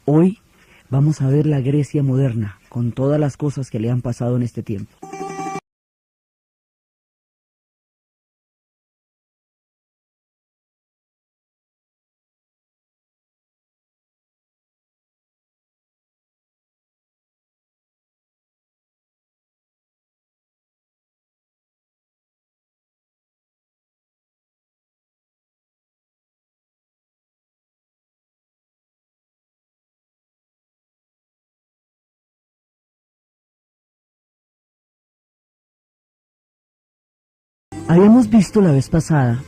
Hoy vamos a ver la Grecia moderna, con todas las cosas que le han pasado en este tiempo. Habíamos visto la vez pasada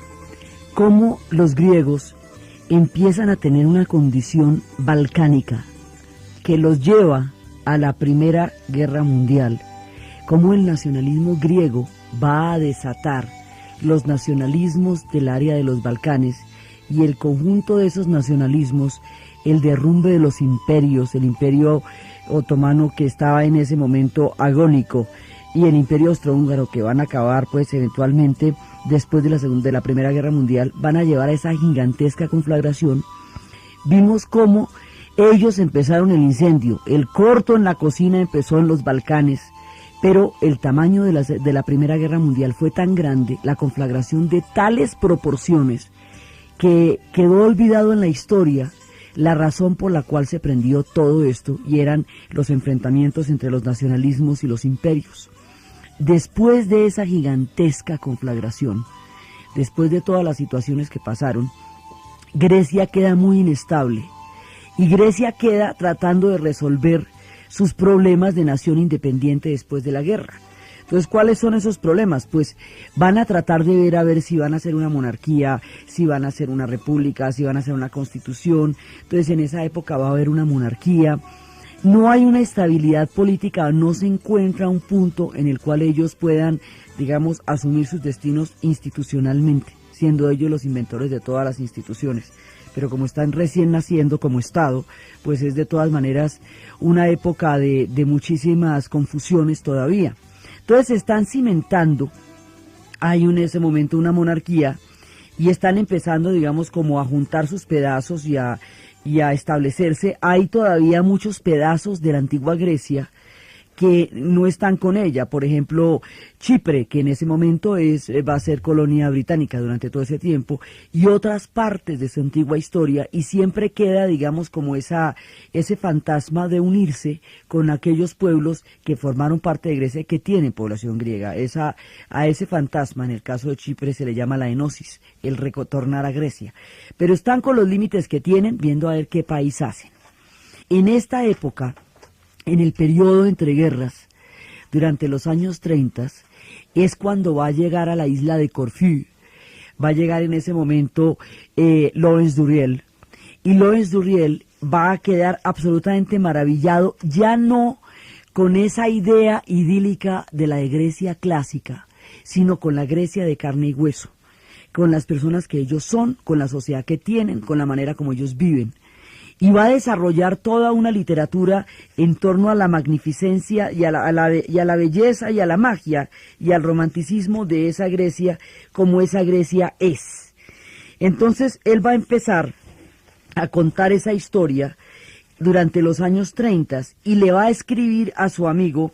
cómo los griegos empiezan a tener una condición balcánica que los lleva a la Primera Guerra Mundial, cómo el nacionalismo griego va a desatar los nacionalismos del área de los Balcanes y el conjunto de esos nacionalismos, el derrumbe de los imperios, el imperio otomano que estaba en ese momento agónico, y el imperio austrohúngaro, que van a acabar pues eventualmente después de la Primera Guerra Mundial, van a llevar a esa gigantesca conflagración. Vimos cómo ellos empezaron el incendio, el corto en la cocina empezó en los Balcanes, pero el tamaño de la Primera Guerra Mundial fue tan grande, la conflagración de tales proporciones, que quedó olvidado en la historia la razón por la cual se prendió todo esto, y eran los enfrentamientos entre los nacionalismos y los imperios. Después de esa gigantesca conflagración, después de todas las situaciones que pasaron, Grecia queda muy inestable, y Grecia queda tratando de resolver sus problemas de nación independiente después de la guerra. Entonces, ¿cuáles son esos problemas? Pues van a tratar de ver a ver si van a ser una monarquía, si van a ser una república, si van a ser una constitución. Entonces, en esa época va a haber una monarquía. No hay una estabilidad política, no se encuentra un punto en el cual ellos puedan, digamos, asumir sus destinos institucionalmente, siendo ellos los inventores de todas las instituciones. Pero como están recién naciendo como Estado, pues es de todas maneras una época de muchísimas confusiones todavía. Entonces se están cimentando, hay en ese momento una monarquía, y están empezando, digamos, como a juntar sus pedazos y a establecerse. Hay todavía muchos pedazos de la antigua Grecia que no están con ella. Por ejemplo, Chipre, que en ese momento va a ser colonia británica durante todo ese tiempo, y otras partes de su antigua historia, y siempre queda, digamos, como ese fantasma de unirse con aquellos pueblos que formaron parte de Grecia, que tienen población griega. A ese fantasma, en el caso de Chipre, se le llama la enosis, el retornar a Grecia. Pero están con los límites que tienen, viendo a ver qué país hacen. En esta época, en el periodo entre guerras, durante los años 30, es cuando va a llegar a la isla de Corfú. Va a llegar en ese momento Lawrence Durrell, y Lawrence Durrell va a quedar absolutamente maravillado, ya no con esa idea idílica de la de Grecia clásica, sino con la Grecia de carne y hueso, con las personas que ellos son, con la sociedad que tienen, con la manera como ellos viven. Y va a desarrollar toda una literatura en torno a la magnificencia y a la belleza y a la magia y al romanticismo de esa Grecia, como esa Grecia es. Entonces él va a empezar a contar esa historia durante los años 30 y le va a escribir a su amigo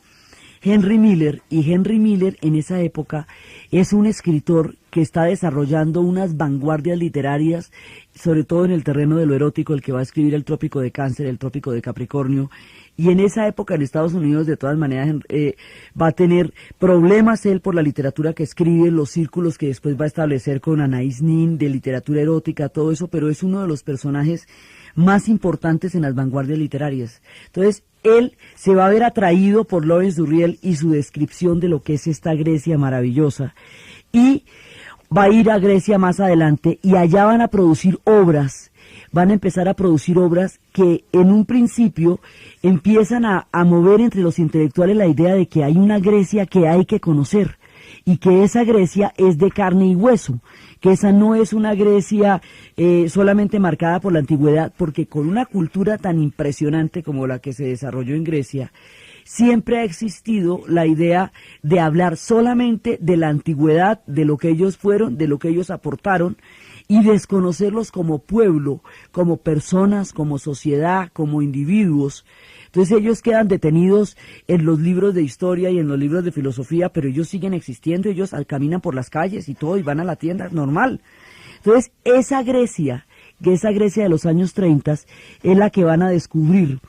Henry Miller, y Henry Miller en esa época es un escritor que está desarrollando unas vanguardias literarias, sobre todo en el terreno de lo erótico, el que va a escribir El Trópico de Cáncer, El Trópico de Capricornio, y en esa época en Estados Unidos de todas maneras va a tener problemas él por la literatura que escribe, los círculos que después va a establecer con Anais Nin de literatura erótica, todo eso, pero es uno de los personajes más importantes en las vanguardias literarias. Entonces, él se va a ver atraído por Lawrence Durrell y su descripción de lo que es esta Grecia maravillosa, y va a ir a Grecia más adelante, y allá van a producir obras, van a empezar a producir obras que en un principio empiezan a mover entre los intelectuales la idea de que hay una Grecia que hay que conocer, y que esa Grecia es de carne y hueso, que esa no es una Grecia solamente marcada por la antigüedad, porque con una cultura tan impresionante como la que se desarrolló en Grecia, siempre ha existido la idea de hablar solamente de la antigüedad, de lo que ellos fueron, de lo que ellos aportaron, y desconocerlos como pueblo, como personas, como sociedad, como individuos. Entonces ellos quedan detenidos en los libros de historia y en los libros de filosofía, pero ellos siguen existiendo, ellos caminan por las calles y todo, y van a la tienda, normal. Entonces esa Grecia de los años 30 es la que van a descubrir,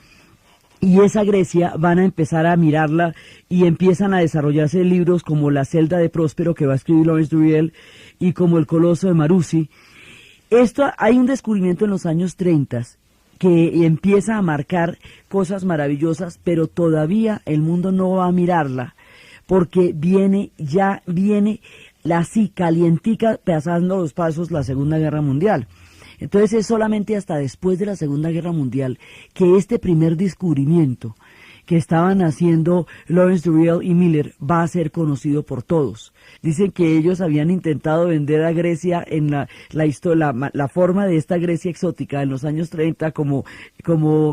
y esa Grecia van a empezar a mirarla y empiezan a desarrollarse libros como La celda de Próspero, que va a escribir Lawrence Durrell, y como El coloso de Marussi. Hay un descubrimiento en los años 30 que empieza a marcar cosas maravillosas, pero todavía el mundo no va a mirarla, porque viene así calientica, pasando los pasos, la Segunda Guerra Mundial. Entonces es solamente hasta después de la Segunda Guerra Mundial que este primer descubrimiento que estaban haciendo Lawrence Durrell y Miller va a ser conocido por todos. Dicen que ellos habían intentado vender a Grecia en la forma de esta Grecia exótica en los años 30 como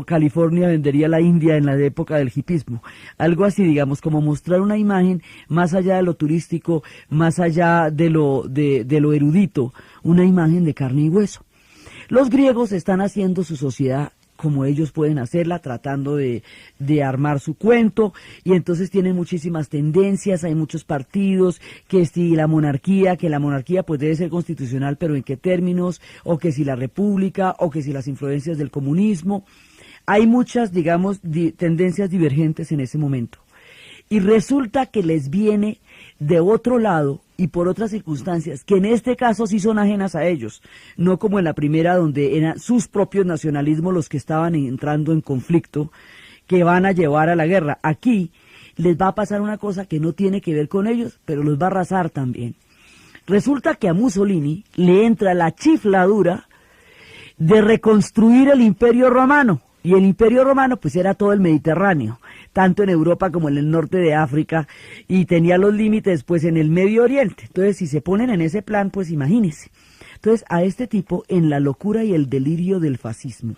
California vendería a la India en la época del hipismo. Algo así, digamos, como mostrar una imagen más allá de lo turístico, más allá de lo erudito, una imagen de carne y hueso. Los griegos están haciendo su sociedad como ellos pueden hacerla, tratando de armar su cuento, y entonces tienen muchísimas tendencias, hay muchos partidos, que si la monarquía pues debe ser constitucional, pero en qué términos, o que si la república, o que si las influencias del comunismo. Hay muchas, digamos, tendencias divergentes en ese momento. Y resulta que les viene de otro lado y por otras circunstancias, que en este caso sí son ajenas a ellos, no como en la primera donde eran sus propios nacionalismos los que estaban entrando en conflicto, que van a llevar a la guerra. Aquí les va a pasar una cosa que no tiene que ver con ellos, pero los va a arrasar también. Resulta que a Mussolini le entra la chifladura de reconstruir el Imperio Romano. Y el Imperio Romano pues era todo el Mediterráneo, tanto en Europa como en el norte de África, y tenía los límites pues en el Medio Oriente. Entonces si se ponen en ese plan, pues imagínense. Entonces a este tipo, en la locura y el delirio del fascismo,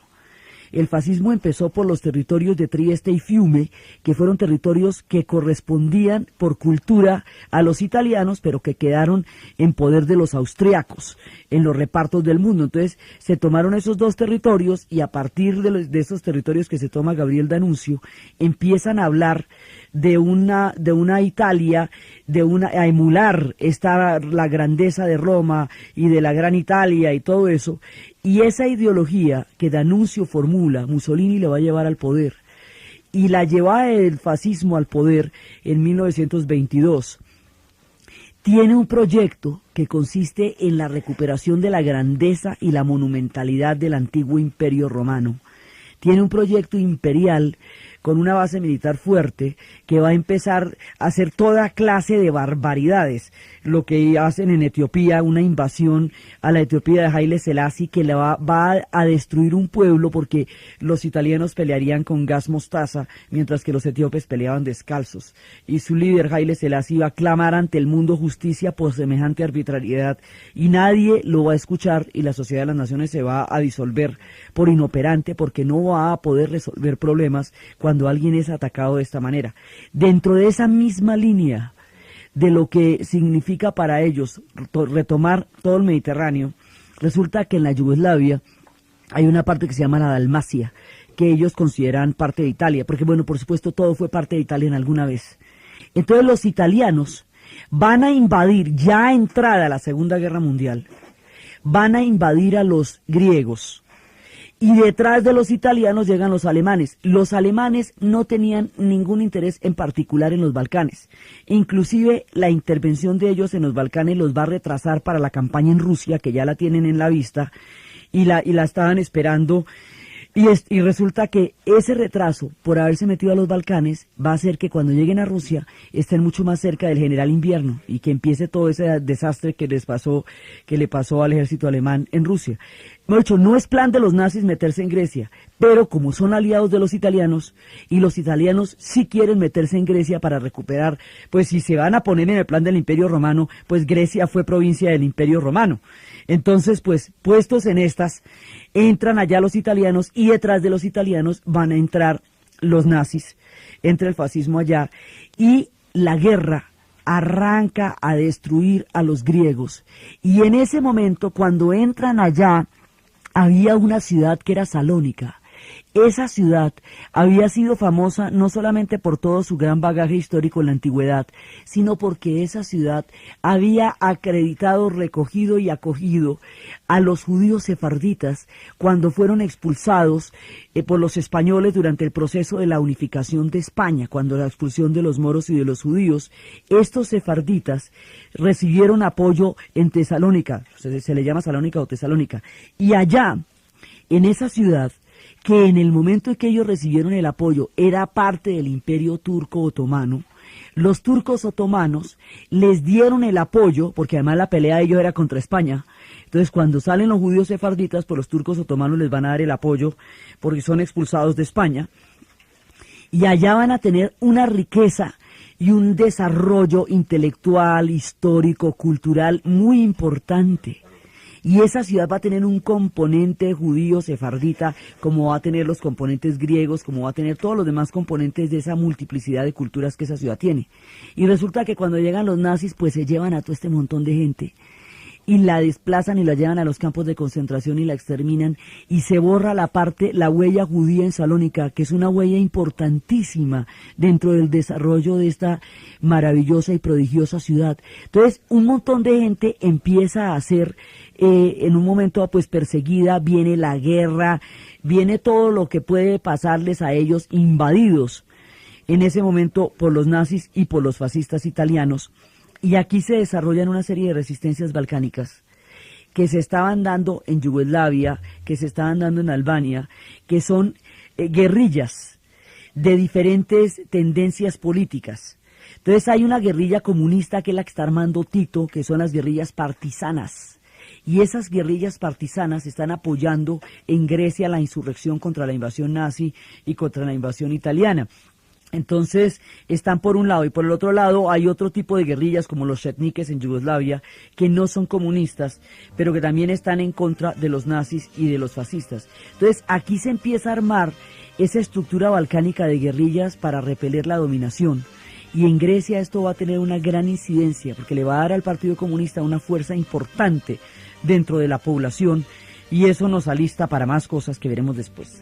el fascismo empezó por los territorios de Trieste y Fiume, que fueron territorios que correspondían por cultura a los italianos, pero que quedaron en poder de los austriacos en los repartos del mundo. Entonces se tomaron esos dos territorios, y a partir de esos territorios que se toma Gabriel D'Annunzio, empiezan a hablar de una Italia, a emular la grandeza de Roma y de la Gran Italia y todo eso. Y esa ideología que D'Annunzio formula, Mussolini le va a llevar al poder. Y la llevada del fascismo al poder en 1922. Tiene un proyecto que consiste en la recuperación de la grandeza y la monumentalidad del antiguo Imperio Romano. Tiene un proyecto imperial con una base militar fuerte que va a empezar a hacer toda clase de barbaridades. Lo que hacen en Etiopía, una invasión a la Etiopía de Haile Selassie, que va a destruir un pueblo, porque los italianos pelearían con gas mostaza, mientras que los etíopes peleaban descalzos. Y su líder, Haile Selassie, va a clamar ante el mundo justicia por semejante arbitrariedad, y nadie lo va a escuchar, y la Sociedad de las Naciones se va a disolver por inoperante, porque no va a poder resolver problemas cuando alguien es atacado de esta manera. Dentro de esa misma línea de lo que significa para ellos retomar todo el Mediterráneo, resulta que en la Yugoslavia hay una parte que se llama la Dalmacia, que ellos consideran parte de Italia, porque bueno, por supuesto todo fue parte de Italia en alguna vez. Entonces los italianos van a invadir, ya entrada la Segunda Guerra Mundial, van a invadir a los griegos. Y detrás de los italianos llegan los alemanes. Los alemanes no tenían ningún interés en particular en los Balcanes. Inclusive la intervención de ellos en los Balcanes los va a retrasar para la campaña en Rusia, que ya la tienen en la vista, y la estaban esperando. Y resulta que ese retraso por haberse metido a los Balcanes va a hacer que cuando lleguen a Rusia estén mucho más cerca del general invierno, y que empiece todo ese desastre que le pasó al ejército alemán en Rusia. De hecho, no es plan de los nazis meterse en Grecia, pero como son aliados de los italianos, y los italianos sí quieren meterse en Grecia para recuperar, pues si se van a poner en el plan del Imperio Romano, pues Grecia fue provincia del Imperio Romano. Entonces, pues, puestos en estas, entran allá los italianos, y detrás de los italianos van a entrar los nazis, entra el fascismo allá y la guerra arranca a destruir a los griegos. Y en ese momento, cuando entran allá, había una ciudad que era Salónica. Esa ciudad había sido famosa no solamente por todo su gran bagaje histórico en la antigüedad, sino porque esa ciudad había acreditado, recogido y acogido a los judíos sefarditas cuando fueron expulsados por los españoles durante el proceso de la unificación de España, cuando la expulsión de los moros y de los judíos. Estos sefarditas recibieron apoyo en Tesalónica, se le llama Salónica o Tesalónica, y allá, en esa ciudad, que en el momento en que ellos recibieron el apoyo era parte del imperio turco otomano, los turcos otomanos les dieron el apoyo, porque además la pelea de ellos era contra España. Entonces cuando salen los judíos sefarditas, pues los turcos otomanos les van a dar el apoyo porque son expulsados de España, y allá van a tener una riqueza y un desarrollo intelectual, histórico, cultural muy importante. Y esa ciudad va a tener un componente judío sefardita, como va a tener los componentes griegos, como va a tener todos los demás componentes de esa multiplicidad de culturas que esa ciudad tiene. Y resulta que cuando llegan los nazis, pues se llevan a todo este montón de gente y la desplazan y la llevan a los campos de concentración y la exterminan, y se borra la huella judía en Salónica, que es una huella importantísima dentro del desarrollo de esta maravillosa y prodigiosa ciudad. Entonces, un montón de gente empieza a ser, en un momento pues perseguida, viene la guerra, viene todo lo que puede pasarles a ellos, invadidos en ese momento por los nazis y por los fascistas italianos. Y aquí se desarrollan una serie de resistencias balcánicas que se estaban dando en Yugoslavia, que se estaban dando en Albania, que son guerrillas de diferentes tendencias políticas. Entonces hay una guerrilla comunista que es la que está armando Tito, que son las guerrillas partisanas. Y esas guerrillas partisanas están apoyando en Grecia la insurrección contra la invasión nazi y contra la invasión italiana. Entonces están por un lado, y por el otro lado hay otro tipo de guerrillas como los chetniques en Yugoslavia, que no son comunistas, pero que también están en contra de los nazis y de los fascistas. Entonces aquí se empieza a armar esa estructura balcánica de guerrillas para repeler la dominación. Y en Grecia esto va a tener una gran incidencia, porque le va a dar al Partido Comunista una fuerza importante dentro de la población, y eso nos alista para más cosas que veremos después.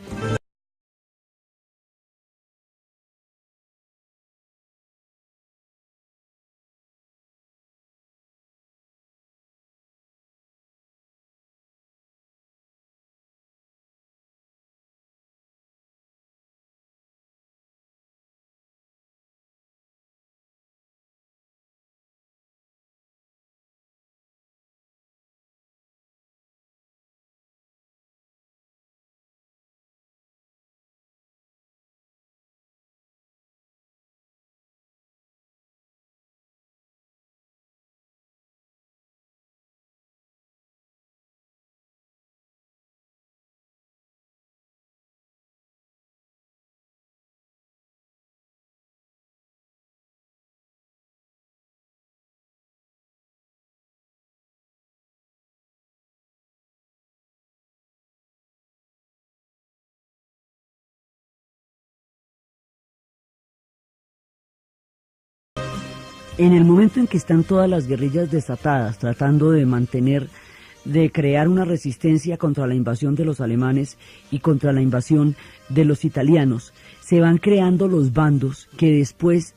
En el momento en que están todas las guerrillas desatadas, tratando de crear una resistencia contra la invasión de los alemanes y contra la invasión de los italianos, se van creando los bandos que después,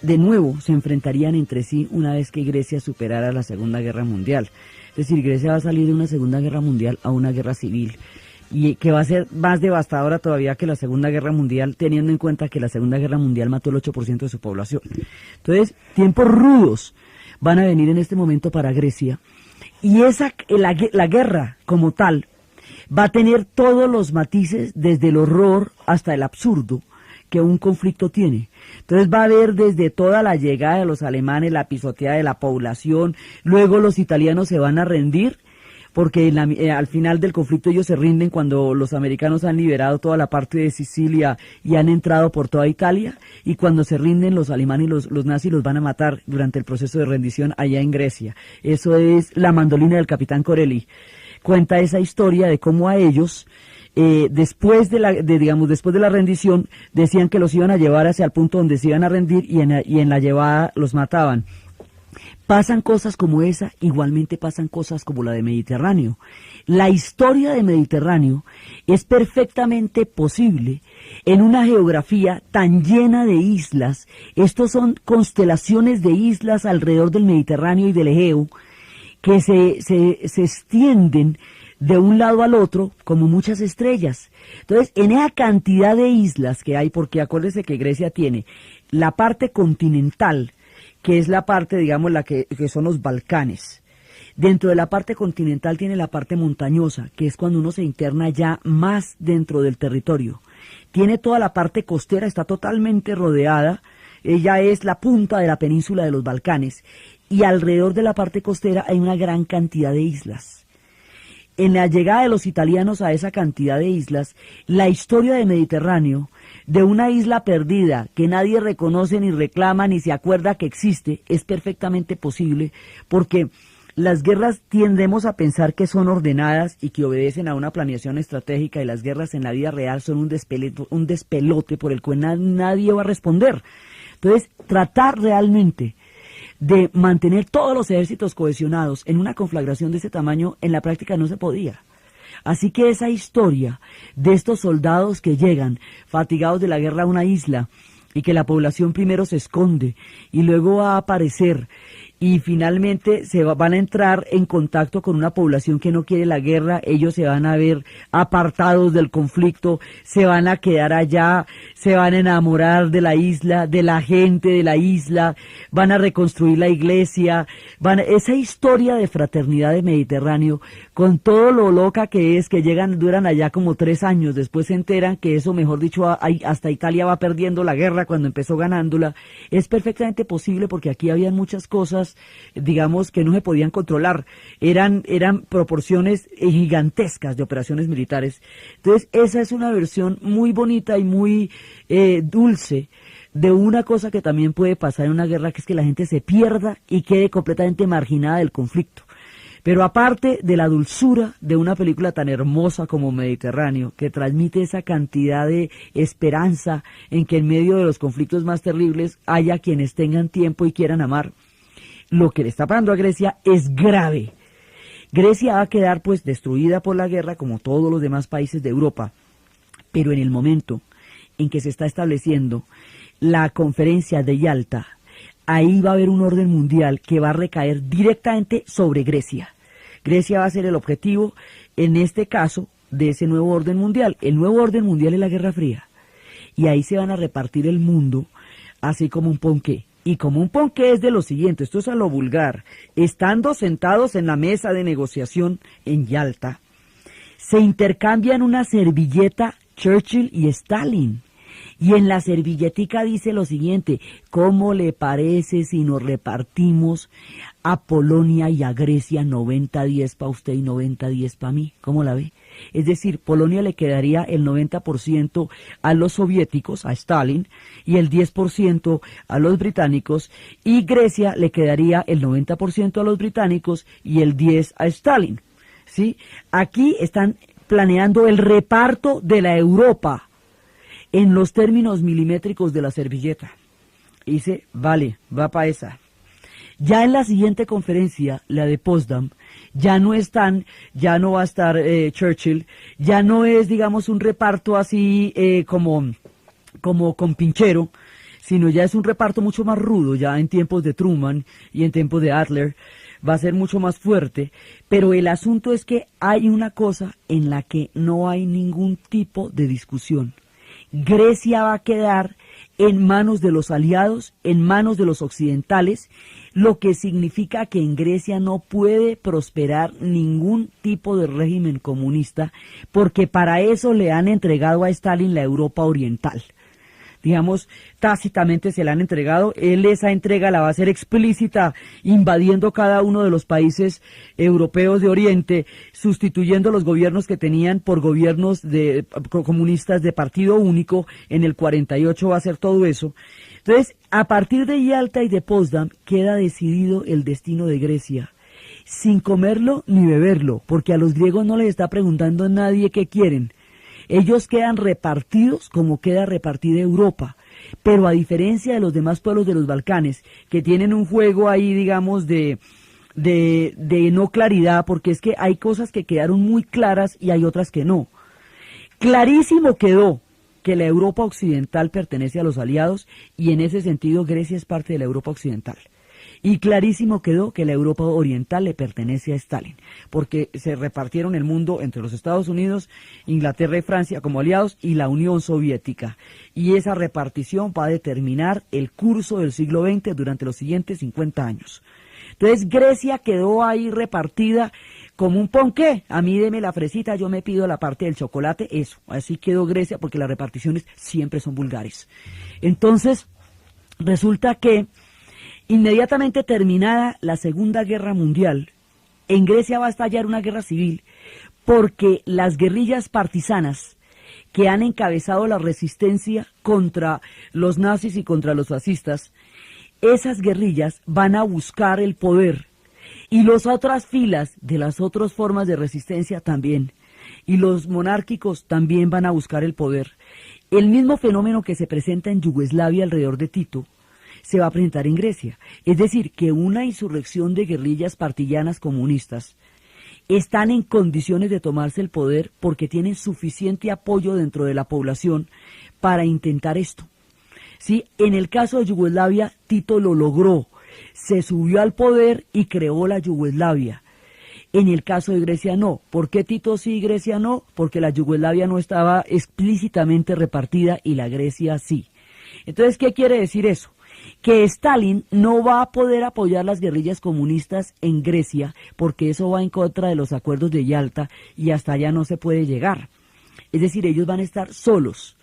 de nuevo, se enfrentarían entre sí una vez que Grecia superara la Segunda Guerra Mundial. Es decir, Grecia va a salir de una Segunda Guerra Mundial a una guerra civil, y que va a ser más devastadora todavía que la Segunda Guerra Mundial, teniendo en cuenta que la Segunda Guerra Mundial mató el 8% de su población. Entonces, tiempos rudos van a venir en este momento para Grecia, y la guerra como tal va a tener todos los matices, desde el horror hasta el absurdo que un conflicto tiene. Entonces va a haber desde toda la llegada de los alemanes, la pisoteada de la población, luego los italianos se van a rendir, porque al final del conflicto ellos se rinden cuando los americanos han liberado toda la parte de Sicilia y han entrado por toda Italia, y cuando se rinden los alemanes y los nazis los van a matar durante el proceso de rendición allá en Grecia. Eso es La mandolina del capitán Corelli. Cuenta esa historia de cómo a ellos después después de la rendición, decían que los iban a llevar hacia el punto donde se iban a rendir y en la llevada los mataban. Pasan cosas como esa, igualmente pasan cosas como la de Mediterráneo. La historia de Mediterráneo es perfectamente posible en una geografía tan llena de islas. Estos son constelaciones de islas alrededor del Mediterráneo y del Egeo que se extienden de un lado al otro como muchas estrellas. Entonces, en esa cantidad de islas que hay, porque acuérdese que Grecia tiene la parte continental, que es la parte, digamos, que son los Balcanes. Dentro de la parte continental tiene la parte montañosa, que es cuando uno se interna ya más dentro del territorio. Tiene toda la parte costera, está totalmente rodeada, ella es la punta de la península de los Balcanes, y alrededor de la parte costera hay una gran cantidad de islas. En la llegada de los italianos a esa cantidad de islas, la historia del Mediterráneo, de una isla perdida que nadie reconoce ni reclama ni se acuerda que existe, es perfectamente posible, porque las guerras tendemos a pensar que son ordenadas y que obedecen a una planeación estratégica, y las guerras en la vida real son un despelote por el cual nadie va a responder. Entonces, tratar realmente de mantener todos los ejércitos cohesionados en una conflagración de ese tamaño, en la práctica no se podía. Así que esa historia de estos soldados que llegan fatigados de la guerra a una isla y que la población primero se esconde y luego va a aparecer y finalmente van a entrar en contacto con una población que no quiere la guerra, ellos se van a ver apartados del conflicto, se van a quedar allá, se van a enamorar de la isla, de la gente de la isla, van a reconstruir la iglesia, esa historia de fraternidad de Mediterráneo, con todo lo loca que es, que duran allá como 3 años, después se enteran que eso, mejor dicho, hasta Italia va perdiendo la guerra cuando empezó ganándola, es perfectamente posible porque aquí habían muchas cosas, digamos, que no se podían controlar, eran proporciones gigantescas de operaciones militares. Entonces, esa es una versión muy bonita y muy dulce de una cosa que también puede pasar en una guerra, que es que la gente se pierda y quede completamente marginada del conflicto. Pero aparte de la dulzura de una película tan hermosa como Mediterráneo, que transmite esa cantidad de esperanza en que en medio de los conflictos más terribles haya quienes tengan tiempo y quieran amar, lo que le está pasando a Grecia es grave. Grecia va a quedar pues destruida por la guerra como todos los demás países de Europa, pero en el momento en que se está estableciendo la conferencia de Yalta, ahí va a haber un orden mundial que va a recaer directamente sobre Grecia. Grecia va a ser el objetivo, en este caso, de ese nuevo orden mundial. El nuevo orden mundial es la Guerra Fría. Y ahí se van a repartir el mundo así como un ponqué. Y como un ponqué es de lo siguiente, esto es a lo vulgar, estando sentados en la mesa de negociación en Yalta, se intercambian una servilleta Churchill y Stalin. Y en la servilletica dice lo siguiente: ¿cómo le parece si nos repartimos a Polonia y a Grecia 90-10 para usted y 90-10 para mí? ¿Cómo la ve? Es decir, Polonia le quedaría el 90% a los soviéticos, a Stalin, y el 10% a los británicos, y Grecia le quedaría el 90% a los británicos y el 10% a Stalin. ¿Sí? Aquí están planeando el reparto de la Europa en los términos milimétricos de la servilleta. Y dice, vale, va para esa. Ya en la siguiente conferencia, la de Potsdam, ya no va a estar Churchill, ya no es, digamos, un reparto así como con pinchero, sino ya es un reparto mucho más rudo, ya en tiempos de Truman y en tiempos de Adler, va a ser mucho más fuerte, pero el asunto es que hay una cosa en la que no hay ningún tipo de discusión. Grecia va a quedar en manos de los aliados, en manos de los occidentales, lo que significa que en Grecia no puede prosperar ningún tipo de régimen comunista, porque para eso le han entregado a Stalin la Europa oriental. Digamos, tácitamente se la han entregado, él esa entrega la va a hacer explícita, invadiendo cada uno de los países europeos de Oriente, sustituyendo los gobiernos que tenían por gobiernos comunistas de partido único. En el 48 va a hacer todo eso. Entonces, a partir de Yalta y de Potsdam queda decidido el destino de Grecia, sin comerlo ni beberlo, porque a los griegos no les está preguntando nadie qué quieren. Ellos quedan repartidos como queda repartida Europa, pero a diferencia de los demás pueblos de los Balcanes, que tienen un juego ahí, digamos, de no claridad, porque es que hay cosas que quedaron muy claras y hay otras que no. Clarísimo quedó que la Europa occidental pertenece a los aliados y en ese sentido Grecia es parte de la Europa occidental. Y clarísimo quedó que la Europa oriental le pertenece a Stalin, porque se repartieron el mundo entre los Estados Unidos, Inglaterra y Francia como aliados y la Unión Soviética. Y esa repartición va a determinar el curso del siglo XX durante los siguientes 50 años. Entonces Grecia quedó ahí repartida como un ponqué. A mí deme la fresita, yo me pido la parte del chocolate, eso. Así quedó Grecia porque las reparticiones siempre son vulgares. Entonces, resulta que inmediatamente terminada la Segunda Guerra Mundial, en Grecia va a estallar una guerra civil porque las guerrillas partisanas que han encabezado la resistencia contra los nazis y contra los fascistas, esas guerrillas van a buscar el poder y las otras filas de las otras formas de resistencia también, y los monárquicos también van a buscar el poder. El mismo fenómeno que se presenta en Yugoslavia alrededor de Tito se va a presentar en Grecia, es decir, que una insurrección de guerrillas partisanas comunistas están en condiciones de tomarse el poder porque tienen suficiente apoyo dentro de la población para intentar esto. Sí, en el caso de Yugoslavia, Tito lo logró, se subió al poder y creó la Yugoslavia. En el caso de Grecia no. ¿Por qué Tito sí y Grecia no? Porque la Yugoslavia no estaba explícitamente repartida y la Grecia sí. Entonces, ¿qué quiere decir eso? Que Stalin no va a poder apoyar las guerrillas comunistas en Grecia porque eso va en contra de los acuerdos de Yalta y hasta allá no se puede llegar. Es decir, ellos van a estar solos.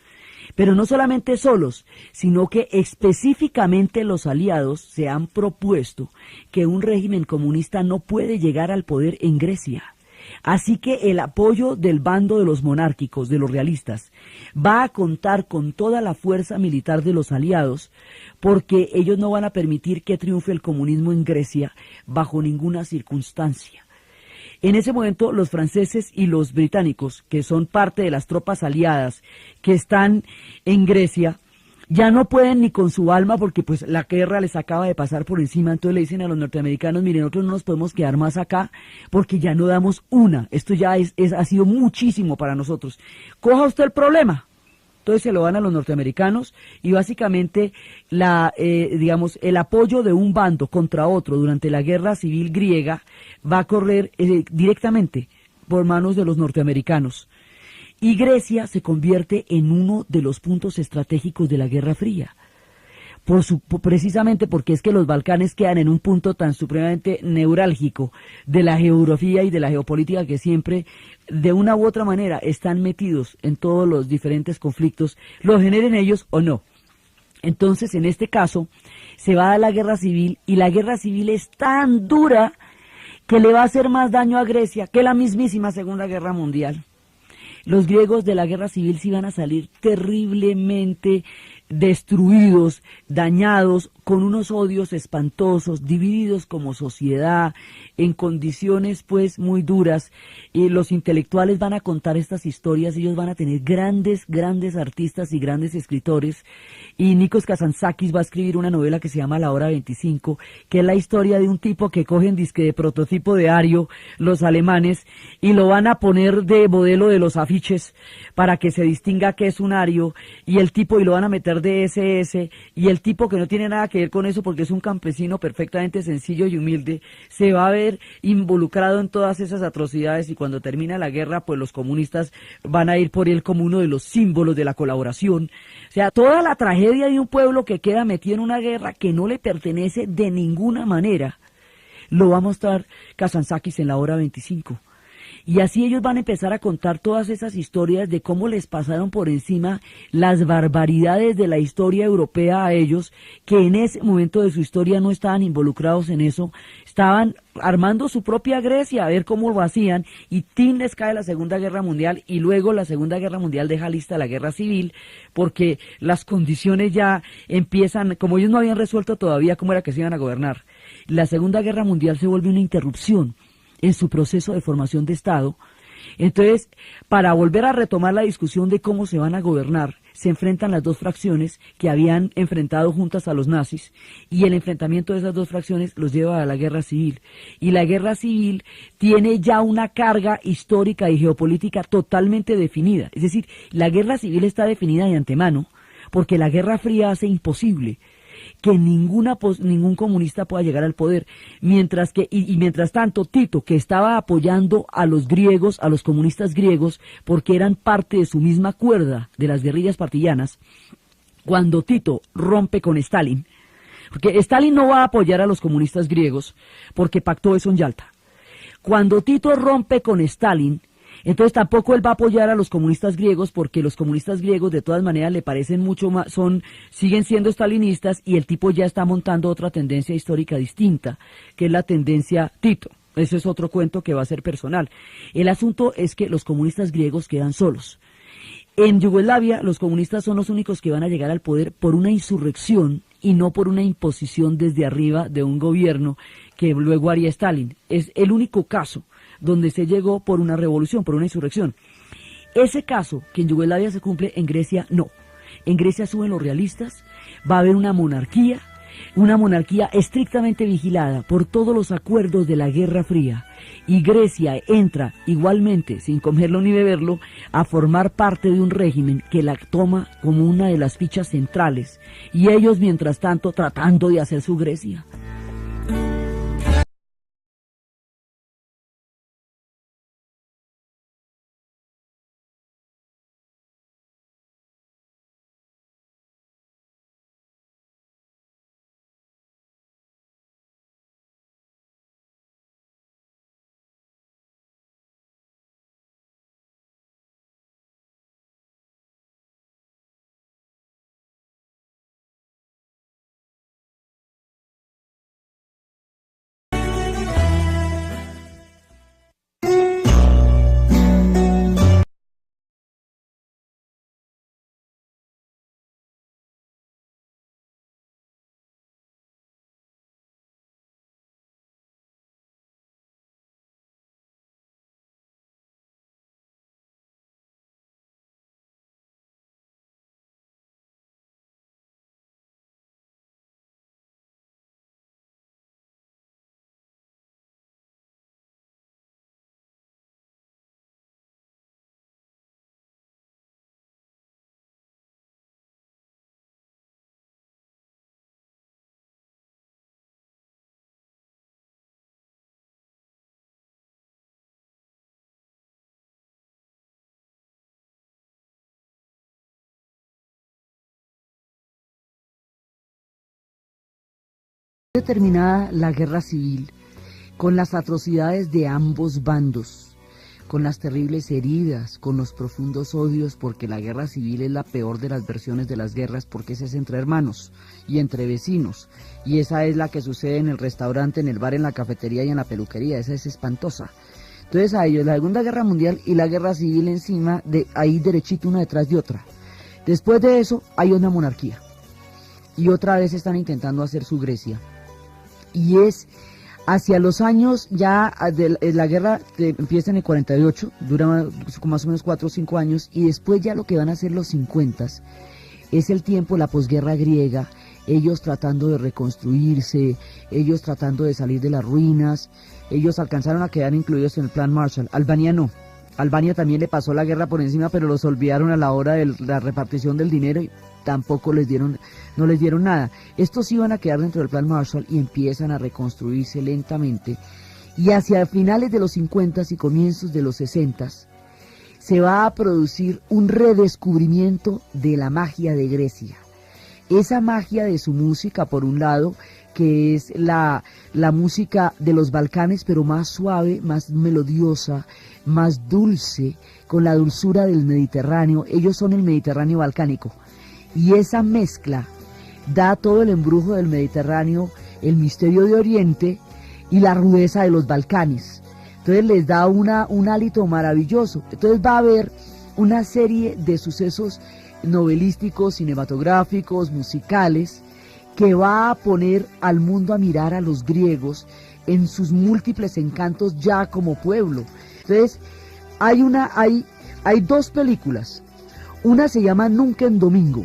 Pero no solamente solos, sino que específicamente los aliados se han propuesto que un régimen comunista no puede llegar al poder en Grecia. Así que el apoyo del bando de los monárquicos, de los realistas, va a contar con toda la fuerza militar de los aliados, porque ellos no van a permitir que triunfe el comunismo en Grecia bajo ninguna circunstancia. En ese momento los franceses y los británicos, que son parte de las tropas aliadas que están en Grecia, ya no pueden ni con su alma porque pues la guerra les acaba de pasar por encima. Entonces le dicen a los norteamericanos, miren, nosotros no nos podemos quedar más acá porque ya no damos una, esto ya ha sido muchísimo para nosotros. Coja usted el problema. Entonces se lo dan a los norteamericanos y básicamente digamos, el apoyo de un bando contra otro durante la guerra civil griega va a correr directamente por manos de los norteamericanos. Y Grecia se convierte en uno de los puntos estratégicos de la Guerra Fría. Precisamente porque es que los Balcanes quedan en un punto tan supremamente neurálgico de la geografía y de la geopolítica que siempre, de una u otra manera, están metidos en todos los diferentes conflictos, los generen ellos o no. Entonces, en este caso, se va a dar la guerra civil y la guerra civil es tan dura que le va a hacer más daño a Grecia que la mismísima Segunda Guerra Mundial. Los griegos de la guerra civil sí van a salir terriblemente destruidos, dañados, con unos odios espantosos, divididos como sociedad, en condiciones pues muy duras. Y los intelectuales van a contar estas historias, ellos van a tener grandes artistas y grandes escritores. Y Nikos Kazantzakis va a escribir una novela que se llama La Hora 25, que es la historia de un tipo que cogen disque de prototipo de ario los alemanes y lo van a poner de modelo de los afiches para que se distinga que es un ario, y el tipo, y lo van a meter de SS, y el tipo, que no tiene nada que ver con eso porque es un campesino perfectamente sencillo y humilde, se va a ver involucrado en todas esas atrocidades, y cuando termina la guerra pues los comunistas van a ir por él como uno de los símbolos de la colaboración. O sea, toda la tragedia de un pueblo que queda metido en una guerra que no le pertenece de ninguna manera, lo va a mostrar Kazantzakis en La Hora 25. Y así ellos van a empezar a contar todas esas historias de cómo les pasaron por encima las barbaridades de la historia europea a ellos, que en ese momento de su historia no estaban involucrados en eso, estaban armando su propia Grecia, a ver cómo lo hacían, y tin les cae la Segunda Guerra Mundial, y luego la Segunda Guerra Mundial deja lista la Guerra Civil, porque las condiciones ya empiezan, como ellos no habían resuelto todavía cómo era que se iban a gobernar, la Segunda Guerra Mundial se vuelve una interrupción en su proceso de formación de Estado, Entonces, para volver a retomar la discusión de cómo se van a gobernar, se enfrentan las dos fracciones que habían enfrentado juntas a los nazis, y el enfrentamiento de esas dos fracciones los lleva a la guerra civil. Y la guerra civil tiene ya una carga histórica y geopolítica totalmente definida. Es decir, la guerra civil está definida de antemano, porque la Guerra Fría hace imposible que ningún comunista pueda llegar al poder, mientras tanto Tito, que estaba apoyando a los griegos, a los comunistas griegos, porque eran parte de su misma cuerda de las guerrillas partisanas, cuando Tito rompe con Stalin, porque Stalin no va a apoyar a los comunistas griegos, porque pactó eso en Yalta. Cuando Tito rompe con Stalin, entonces tampoco él va a apoyar a los comunistas griegos, porque los comunistas griegos de todas maneras le parecen mucho más, siguen siendo stalinistas, y el tipo ya está montando otra tendencia histórica distinta, que es la tendencia Tito. Eso es otro cuento que va a ser personal. El asunto es que los comunistas griegos quedan solos. En Yugoslavia los comunistas son los únicos que van a llegar al poder por una insurrección y no por una imposición desde arriba de un gobierno que luego haría Stalin. Es el único caso donde se llegó por una revolución, por una insurrección. Ese caso que en Yugoslavia se cumple, en Grecia no. En Grecia suben los realistas, va a haber una monarquía estrictamente vigilada por todos los acuerdos de la Guerra Fría, y Grecia entra igualmente, sin comerlo ni beberlo, a formar parte de un régimen que la toma como una de las fichas centrales, y ellos mientras tanto tratando de hacer su Grecia. Terminada la guerra civil, con las atrocidades de ambos bandos, con las terribles heridas, con los profundos odios, porque la guerra civil es la peor de las versiones de las guerras, porque esa es entre hermanos y entre vecinos, y esa es la que sucede en el restaurante, en el bar, en la cafetería y en la peluquería. Esa es espantosa. Entonces a ellos la Segunda Guerra Mundial y la guerra civil encima, de ahí derechito una detrás de otra. Después de eso hay una monarquía, y otra vez están intentando hacer su Grecia. Y es hacia los años ya de la guerra empieza en el 48, dura más o menos 4 o 5 años, y después ya lo que van a ser los 50 es el tiempo, la posguerra griega, ellos tratando de reconstruirse, ellos tratando de salir de las ruinas. Ellos alcanzaron a quedar incluidos en el plan Marshall. Albania no. Albania también le pasó la guerra por encima, pero los olvidaron a la hora de la repartición del dinero y tampoco no les dieron nada. Estos iban a quedar dentro del plan Marshall y empiezan a reconstruirse lentamente. Y hacia finales de los 50 y comienzos de los 60 se va a producir un redescubrimiento de la magia de Grecia. Esa magia de su música, por un lado, que es la música de los Balcanes, pero más suave, más melodiosa, más dulce, con la dulzura del Mediterráneo. Ellos son el Mediterráneo balcánico. Y esa mezcla da todo el embrujo del Mediterráneo, el misterio de Oriente y la rudeza de los Balcanes. Entonces les da un hálito maravilloso. Entonces va a haber una serie de sucesos novelísticos, cinematográficos, musicales, que va a poner al mundo a mirar a los griegos en sus múltiples encantos ya como pueblo. Entonces, Hay dos películas. Una se llama Nunca en Domingo.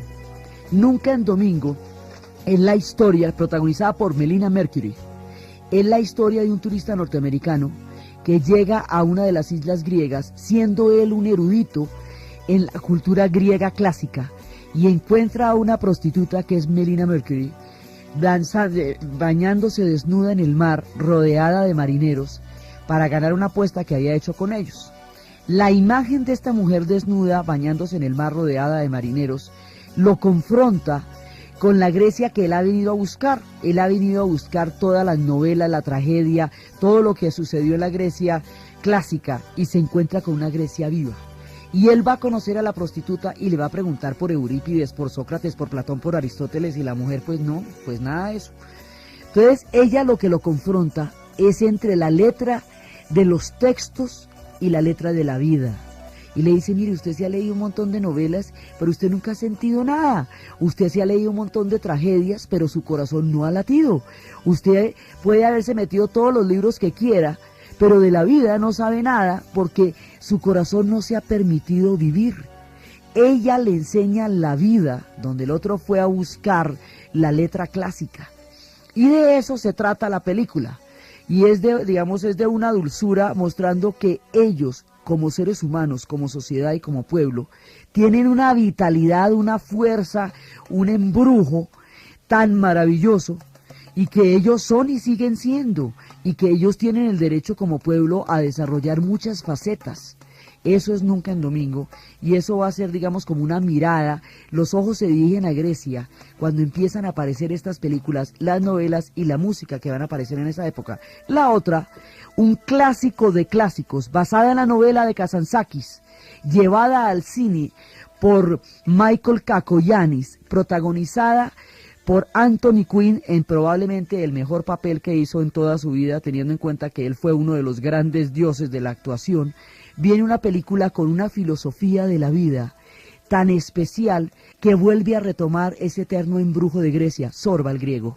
Nunca en Domingo es la historia protagonizada por Melina Mercury. Es la historia de un turista norteamericano que llega a una de las islas griegas, siendo él un erudito en la cultura griega clásica, y encuentra a una prostituta que es Melina Mercury, bañándose desnuda en el mar, rodeada de marineros, para ganar una apuesta que había hecho con ellos. La imagen de esta mujer desnuda, bañándose en el mar, rodeada de marineros, lo confronta con la Grecia que él ha venido a buscar. Él ha venido a buscar todas las novelas, la tragedia, todo lo que sucedió en la Grecia clásica, y se encuentra con una Grecia viva. Y él va a conocer a la prostituta y le va a preguntar por Eurípides, por Sócrates, por Platón, por Aristóteles, y la mujer pues no, pues nada de eso. Entonces ella lo que lo confronta es entre la letra de los textos y la letra de la vida. Y le dice, mire, usted se ha leído un montón de novelas, pero usted nunca ha sentido nada. Usted se ha leído un montón de tragedias, pero su corazón no ha latido. Usted puede haberse metido todos los libros que quiera, pero de la vida no sabe nada porque su corazón no se ha permitido vivir. Ella le enseña la vida, donde el otro fue a buscar la letra clásica. Y de eso se trata la película. Y es de una dulzura, mostrando que ellos, como seres humanos, como sociedad y como pueblo, tienen una vitalidad, una fuerza, un embrujo tan maravilloso, y que ellos son y siguen siendo, y que ellos tienen el derecho como pueblo a desarrollar muchas facetas. Eso es Nunca en Domingo, y eso va a ser, digamos, como una mirada. Los ojos se dirigen a Grecia cuando empiezan a aparecer estas películas, las novelas y la música que van a aparecer en esa época. La otra, un clásico de clásicos, basada en la novela de Kazantzakis, llevada al cine por Michael Kakoyannis, protagonizada por Anthony Quinn en probablemente el mejor papel que hizo en toda su vida, teniendo en cuenta que él fue uno de los grandes dioses de la actuación. Viene una película con una filosofía de la vida tan especial que vuelve a retomar ese eterno embrujo de Grecia, Zorba el griego.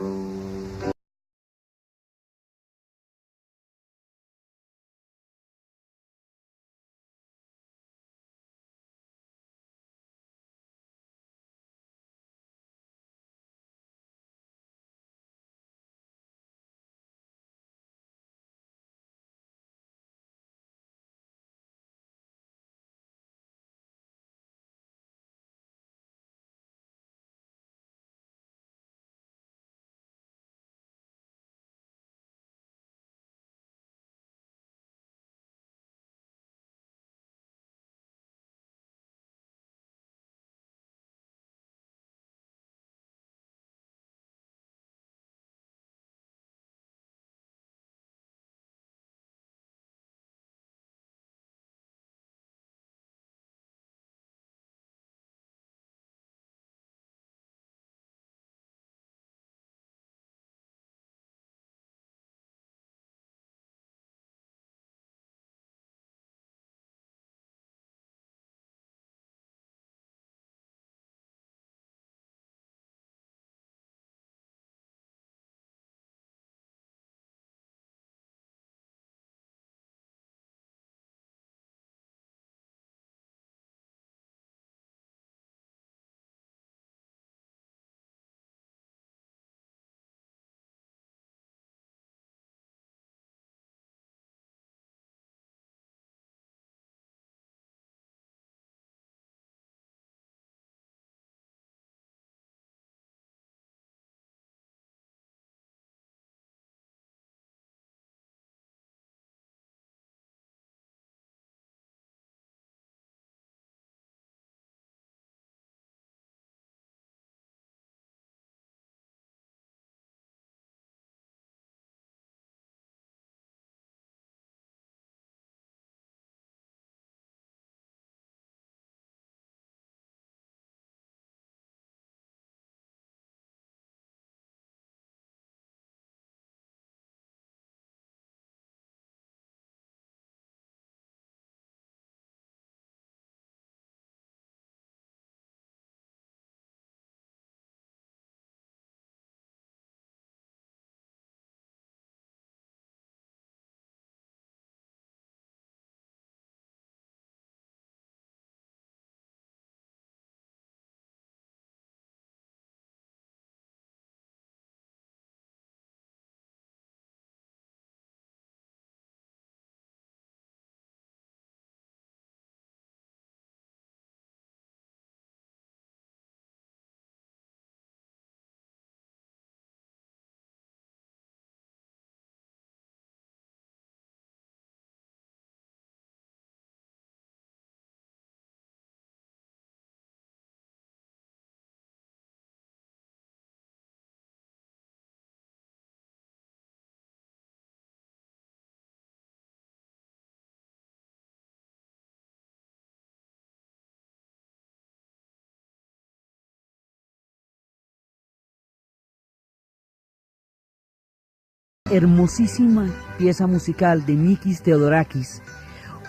hermosísima pieza musical de Mikis Theodorakis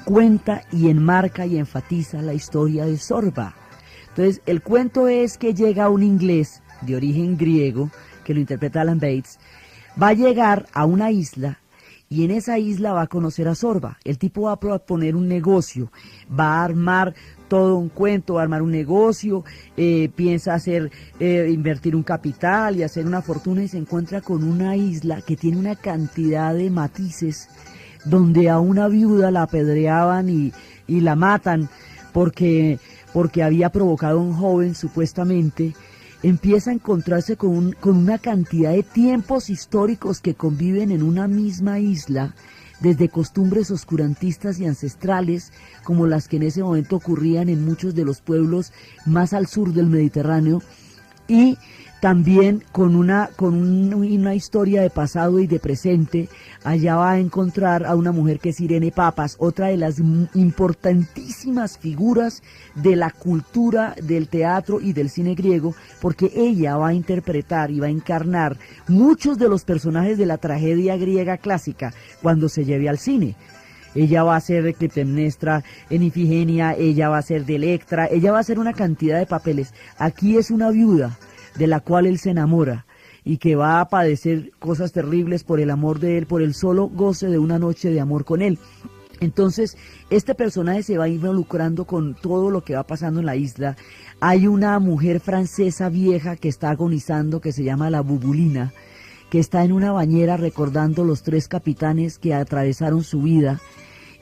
cuenta y enmarca y enfatiza la historia de Zorba. Entonces, el cuento es que llega un inglés de origen griego, que lo interpreta Alan Bates, va a llegar a una isla y en esa isla va a conocer a Zorba. El tipo va a proponer un negocio, va a armar todo un cuento, va a armar un negocio, piensa invertir un capital y hacer una fortuna y se encuentra con una isla que tiene una cantidad de matices donde a una viuda la apedreaban y la matan porque había provocado a un joven supuestamente. Empieza a encontrarse con una cantidad de tiempos históricos que conviven en una misma isla, desde costumbres oscurantistas y ancestrales, como las que en ese momento ocurrían en muchos de los pueblos más al sur del Mediterráneo, y también con una historia de pasado y de presente. Allá va a encontrar a una mujer que es Irene Papas, otra de las importantísimas figuras de la cultura del teatro y del cine griego, porque ella va a interpretar y va a encarnar muchos de los personajes de la tragedia griega clásica cuando se lleve al cine. Ella va a ser de Clitemnestra en Ifigenia, ella va a ser de Electra, ella va a hacer una cantidad de papeles. Aquí es una viuda de la cual él se enamora y que va a padecer cosas terribles por el amor de él, por el solo goce de una noche de amor con él. Entonces, este personaje se va involucrando con todo lo que va pasando en la isla. Hay una mujer francesa vieja que está agonizando, que se llama la Bubulina, que está en una bañera recordando los 3 capitanes que atravesaron su vida.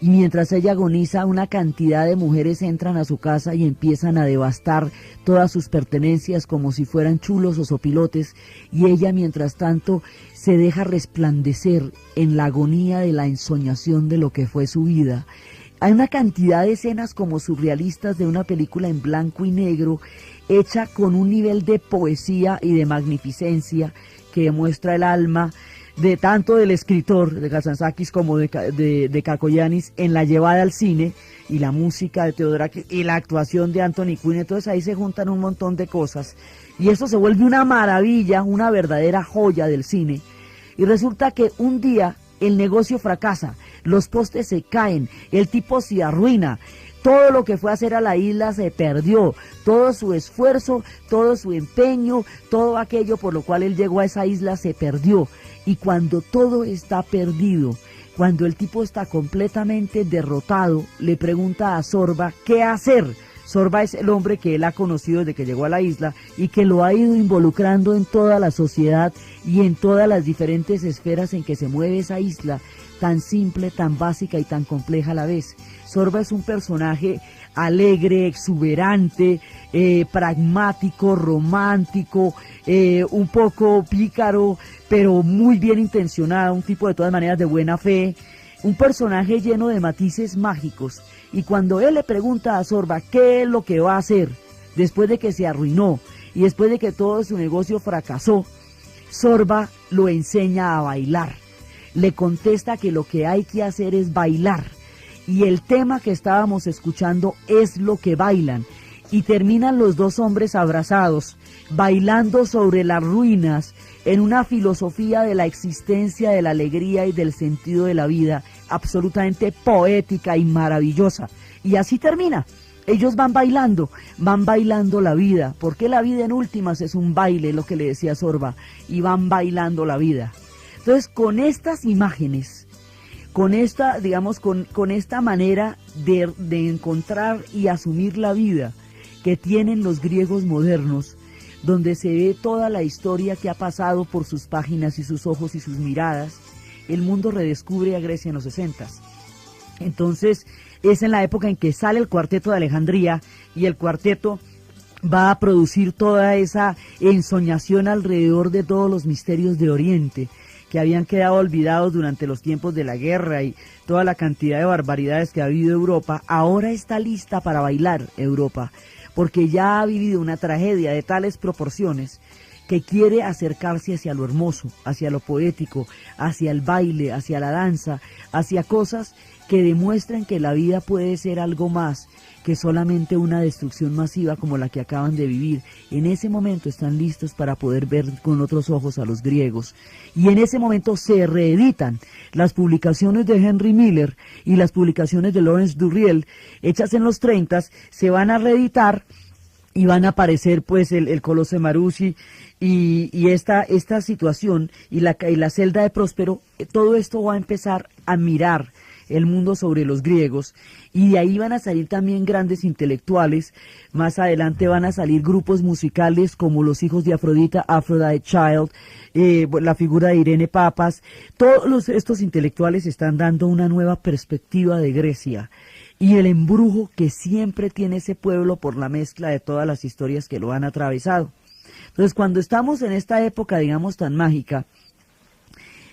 Y mientras ella agoniza, una cantidad de mujeres entran a su casa y empiezan a devastar todas sus pertenencias como si fueran chulos o sopilotes, y ella mientras tanto se deja resplandecer en la agonía de la ensoñación de lo que fue su vida. Hay una cantidad de escenas como surrealistas de una película en blanco y negro, hecha con un nivel de poesía y de magnificencia que demuestra el alma de tanto del escritor de Kazantzakis como de Kakoyanis en la llevada al cine, y la música de Theodorakis y la actuación de Anthony Quinn. Entonces ahí se juntan un montón de cosas y esto se vuelve una maravilla, una verdadera joya del cine. Y resulta que un día el negocio fracasa, los postes se caen, el tipo se arruina. Todo lo que fue a hacer a la isla se perdió, todo su esfuerzo, todo su empeño, todo aquello por lo cual él llegó a esa isla se perdió. Y cuando todo está perdido, cuando el tipo está completamente derrotado, le pregunta a Zorba qué hacer. Zorba es el hombre que él ha conocido desde que llegó a la isla y que lo ha ido involucrando en toda la sociedad y en todas las diferentes esferas en que se mueve esa isla, tan simple, tan básica y tan compleja a la vez. Zorba es un personaje alegre, exuberante, pragmático, romántico, un poco pícaro, pero muy bien intencionado, un tipo de todas maneras de buena fe, un personaje lleno de matices mágicos. Y cuando él le pregunta a Zorba qué es lo que va a hacer después de que se arruinó y después de que todo su negocio fracasó, Zorba lo enseña a bailar. Le contesta que lo que hay que hacer es bailar. Y el tema que estábamos escuchando es lo que bailan. Y terminan los dos hombres abrazados, bailando sobre las ruinas, en una filosofía de la existencia, de la alegría y del sentido de la vida, absolutamente poética y maravillosa. Y así termina. Ellos van bailando la vida, porque la vida en últimas es un baile, lo que le decía Zorba, y van bailando la vida. Entonces, con estas imágenes, con esta, digamos, con esta manera de encontrar y asumir la vida que tienen los griegos modernos, donde se ve toda la historia que ha pasado por sus páginas y sus ojos y sus miradas, el mundo redescubre a Grecia en los 60s. Entonces, es en la época en que sale el Cuarteto de Alejandría, y el cuarteto va a producir toda esa ensoñación alrededor de todos los misterios de Oriente, que habían quedado olvidados durante los tiempos de la guerra y toda la cantidad de barbaridades que ha vivido Europa. Ahora está lista para bailar Europa, porque ya ha vivido una tragedia de tales proporciones que quiere acercarse hacia lo hermoso, hacia lo poético, hacia el baile, hacia la danza, hacia cosas que demuestran que la vida puede ser algo más que solamente una destrucción masiva como la que acaban de vivir. En ese momento están listos para poder ver con otros ojos a los griegos. Y en ese momento se reeditan las publicaciones de Henry Miller y las publicaciones de Lawrence Durrell, hechas en los 30, se van a reeditar y van a aparecer pues el Coloso de Marusi y esta situación y la celda de Próspero. Todo esto va a empezar a mirar el mundo sobre los griegos, y de ahí van a salir también grandes intelectuales. Más adelante van a salir grupos musicales como los hijos de Afrodita, Aphrodite Child, la figura de Irene Papas. Todos estos intelectuales están dando una nueva perspectiva de Grecia y el embrujo que siempre tiene ese pueblo por la mezcla de todas las historias que lo han atravesado. Entonces, cuando estamos en esta época, digamos, tan mágica,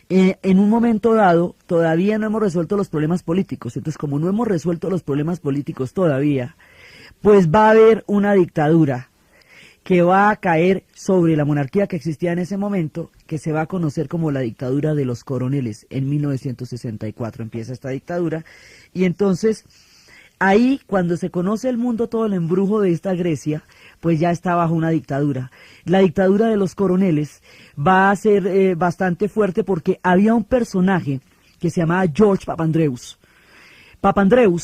en un momento dado, todavía no hemos resuelto los problemas políticos. Entonces, como no hemos resuelto los problemas políticos todavía, pues va a haber una dictadura que va a caer sobre la monarquía que existía en ese momento, que se va a conocer como la dictadura de los coroneles. En 1964 empieza esta dictadura, y entonces ahí, cuando se conoce el mundo todo el embrujo de esta Grecia, pues ya está bajo una dictadura. La dictadura de los coroneles va a ser bastante fuerte, porque había un personaje que se llamaba George Papandreou. Papandreou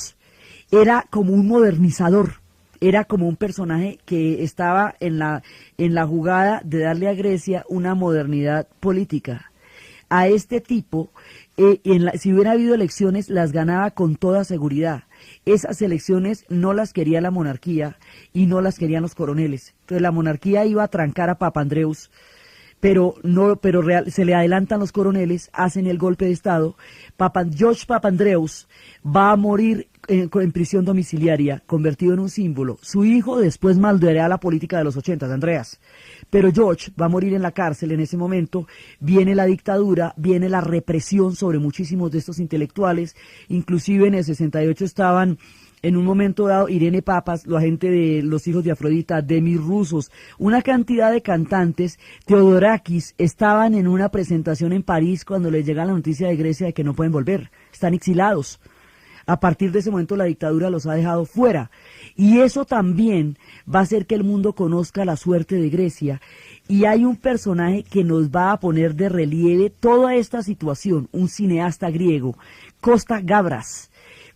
era como un modernizador, era como un personaje que estaba en la jugada de darle a Grecia una modernidad política. A este tipo, si hubiera habido elecciones, las ganaba con toda seguridad. Esas elecciones no las quería la monarquía y no las querían los coroneles. Entonces la monarquía iba a trancar a Papandreou, pero se le adelantan los coroneles, hacen el golpe de Estado. George Papandreou va a morir en prisión domiciliaria, convertido en un símbolo. Su hijo después moldeará la política de los 80, Andreas. Pero George va a morir en la cárcel en ese momento. Viene la dictadura, viene la represión sobre muchísimos de estos intelectuales. Inclusive en el 68 estaban, en un momento dado, Irene Papas, la gente de los hijos de Afrodita, Demis Roussos, una cantidad de cantantes. Theodorakis estaban en una presentación en París cuando les llega la noticia de Grecia de que no pueden volver, están exilados. A partir de ese momento la dictadura los ha dejado fuera, y eso también va a hacer que el mundo conozca la suerte de Grecia. Y hay un personaje que nos va a poner de relieve toda esta situación, un cineasta griego, Kostas Gabras.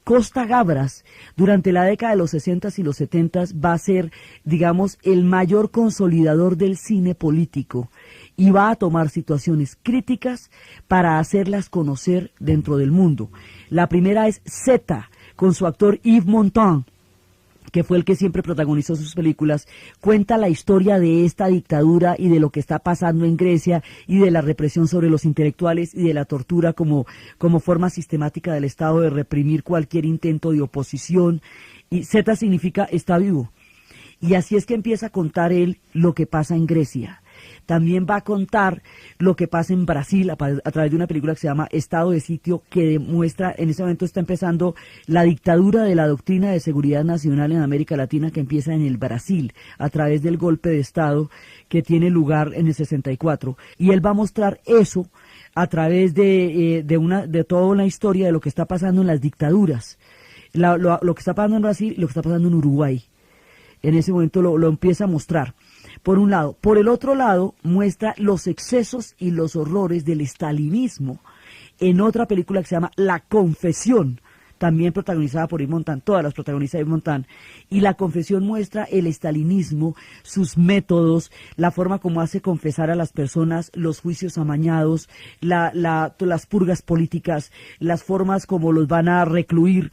Kostas Gabras, durante la década de los 60 y los 70, va a ser, digamos, el mayor consolidador del cine político, y va a tomar situaciones críticas para hacerlas conocer dentro del mundo. La primera es Zeta, con su actor Yves Montand, que fue el que siempre protagonizó sus películas. Cuenta la historia de esta dictadura y de lo que está pasando en Grecia, y de la represión sobre los intelectuales y de la tortura como forma sistemática del Estado de reprimir cualquier intento de oposición. Y Zeta significa está vivo. Y así es que empieza a contar él lo que pasa en Grecia. También va a contar lo que pasa en Brasil a través de una película que se llama Estado de Sitio, que demuestra, en ese momento está empezando la dictadura de la doctrina de seguridad nacional en América Latina, que empieza en el Brasil a través del golpe de Estado que tiene lugar en el 64. Y él va a mostrar eso a través de toda una historia de lo que está pasando en las dictaduras, lo que está pasando en Brasil y lo que está pasando en Uruguay. En ese momento lo empieza a mostrar, por un lado. Por el otro lado, muestra los excesos y los horrores del estalinismo en otra película que se llama La Confesión, también protagonizada por Yves Montand, todas las protagoniza Yves Montand. Y La Confesión muestra el estalinismo, sus métodos, la forma como hace confesar a las personas, los juicios amañados, las purgas políticas, las formas como los van a recluir.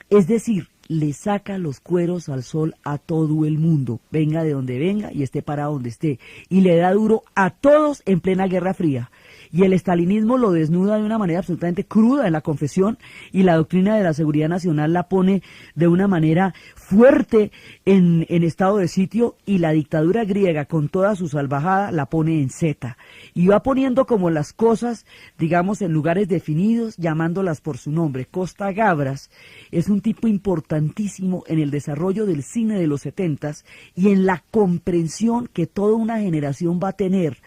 Es decir, le saca los cueros al sol a todo el mundo, venga de donde venga y esté parado donde esté, y le da duro a todos en plena Guerra Fría. y el estalinismo lo desnuda de una manera absolutamente cruda en la confesión, y la doctrina de la seguridad nacional la pone de una manera fuerte en estado de sitio, y la dictadura griega con toda su salvajada la pone en zeta, y va poniendo como las cosas, digamos, en lugares definidos, llamándolas por su nombre. Costa Gavras es un tipo importantísimo en el desarrollo del cine de los 70s y en la comprensión que toda una generación va a tener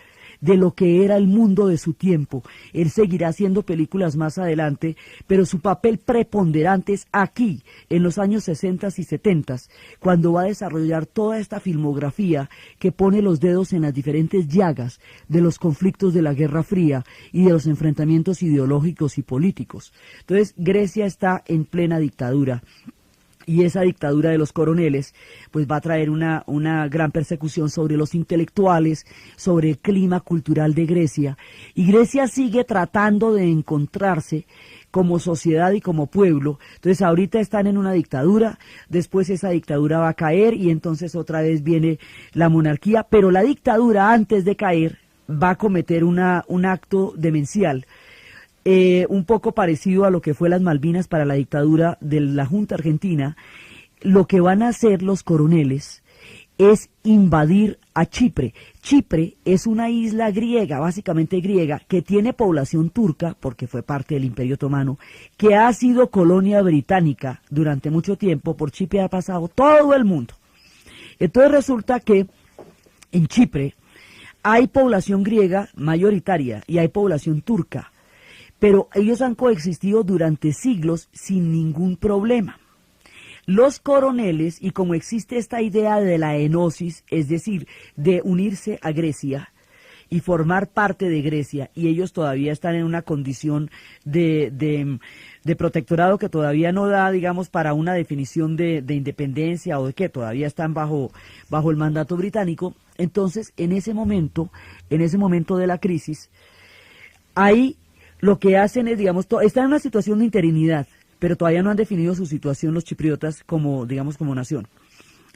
de lo que era el mundo de su tiempo. Él seguirá haciendo películas más adelante, pero su papel preponderante es aquí, en los años 60 y 70, cuando va a desarrollar toda esta filmografía que pone los dedos en las diferentes llagas de los conflictos de la Guerra Fría y de los enfrentamientos ideológicos y políticos. Entonces, Grecia está en plena dictadura. Y esa dictadura de los coroneles pues va a traer una gran persecución sobre los intelectuales, sobre el clima cultural de Grecia. Y Grecia sigue tratando de encontrarse como sociedad y como pueblo. Entonces ahorita están en una dictadura, después esa dictadura va a caer y entonces otra vez viene la monarquía. Pero la dictadura, antes de caer, va a cometer un acto demencial. Un poco parecido a lo que fue las Malvinas para la dictadura de la Junta Argentina. Lo que van a hacer los coroneles es invadir a Chipre. Chipre es una isla griega, básicamente griega, que tiene población turca, porque fue parte del Imperio Otomano, que ha sido colonia británica durante mucho tiempo. Por Chipre ha pasado todo el mundo. Entonces resulta que en Chipre hay población griega mayoritaria y hay población turca, pero ellos han coexistido durante siglos sin ningún problema. Los coroneles, y como existe esta idea de la enosis, es decir, de unirse a Grecia y formar parte de Grecia, y ellos todavía están en una condición de protectorado que todavía no da, digamos, para una definición de independencia, o de que todavía están bajo el mandato británico. Entonces, en ese momento de la crisis, ahí lo que hacen es, digamos, están en una situación de interinidad, pero todavía no han definido su situación los chipriotas como, digamos, como nación.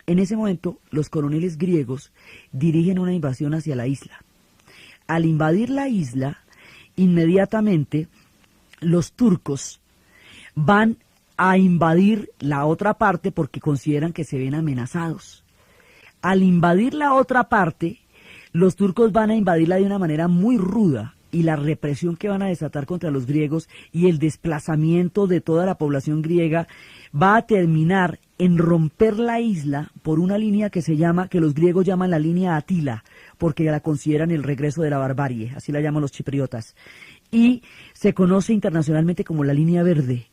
En ese momento, los coroneles griegos dirigen una invasión hacia la isla. Al invadir la isla, inmediatamente los turcos van a invadir la otra parte porque consideran que se ven amenazados. Al invadir la otra parte, los turcos van a invadirla de una manera muy ruda, y la represión que van a desatar contra los griegos y el desplazamiento de toda la población griega va a terminar en romper la isla por una línea que los griegos llaman la línea Atila, porque la consideran el regreso de la barbarie, así la llaman los chipriotas, y se conoce internacionalmente como la línea verde,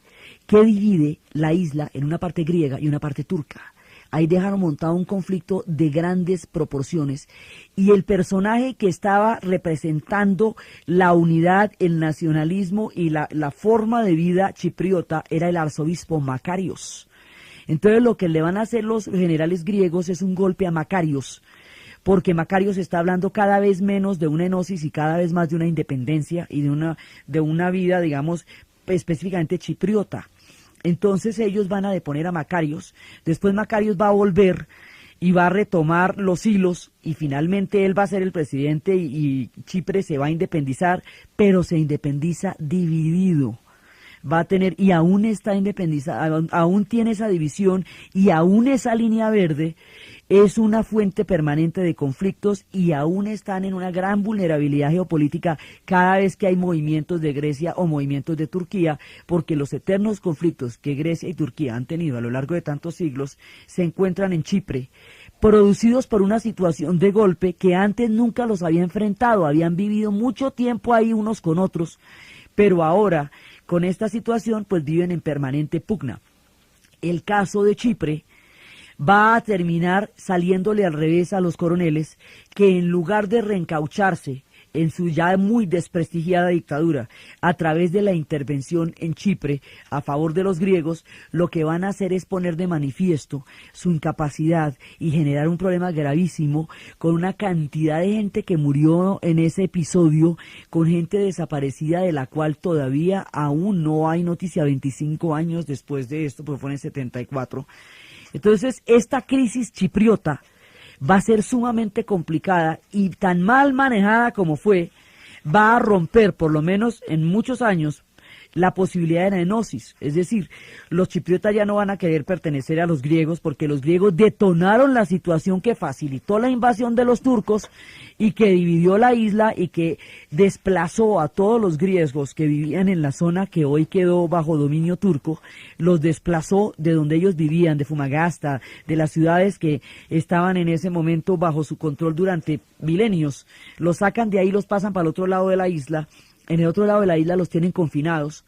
que divide la isla en una parte griega y una parte turca. Ahí dejaron montado un conflicto de grandes proporciones, y el personaje que estaba representando la unidad, el nacionalismo y la forma de vida chipriota era el arzobispo Macarios. Entonces lo que le van a hacer los generales griegos es un golpe a Macarios, porque Macarios está hablando cada vez menos de una enosis y cada vez más de una independencia y de una vida, digamos, específicamente chipriota. Entonces ellos van a deponer a Macarios, después Macarios va a volver y va a retomar los hilos, y finalmente él va a ser el presidente y Chipre se va a independizar, pero se independiza dividido. Va a tener, y aún está independizada, aún tiene esa división, y aún esa línea verde es una fuente permanente de conflictos, y aún están en una gran vulnerabilidad geopolítica cada vez que hay movimientos de Grecia o movimientos de Turquía, porque los eternos conflictos que Grecia y Turquía han tenido a lo largo de tantos siglos se encuentran en Chipre, producidos por una situación de golpe que antes nunca los había enfrentado, habían vivido mucho tiempo ahí unos con otros, pero ahora con esta situación pues viven en permanente pugna. El caso de Chipre va a terminar saliéndole al revés a los coroneles, que en lugar de reencaucharse en su ya muy desprestigiada dictadura a través de la intervención en Chipre a favor de los griegos, lo que van a hacer es poner de manifiesto su incapacidad y generar un problema gravísimo con una cantidad de gente que murió en ese episodio, con gente desaparecida de la cual todavía aún no hay noticia 25 años después de esto, porque fue en el 74. Entonces, esta crisis chipriota va a ser sumamente complicada, y tan mal manejada como fue, va a romper, por lo menos en muchos años, la posibilidad de la enosis. Es decir, los chipriotas ya no van a querer pertenecer a los griegos porque los griegos detonaron la situación que facilitó la invasión de los turcos y que dividió la isla y que desplazó a todos los griegos que vivían en la zona que hoy quedó bajo dominio turco, los desplazó de donde ellos vivían, de Fumagasta, de las ciudades que estaban en ese momento bajo su control durante milenios. Los sacan de ahí, los pasan para el otro lado de la isla. En el otro lado de la isla los tienen confinados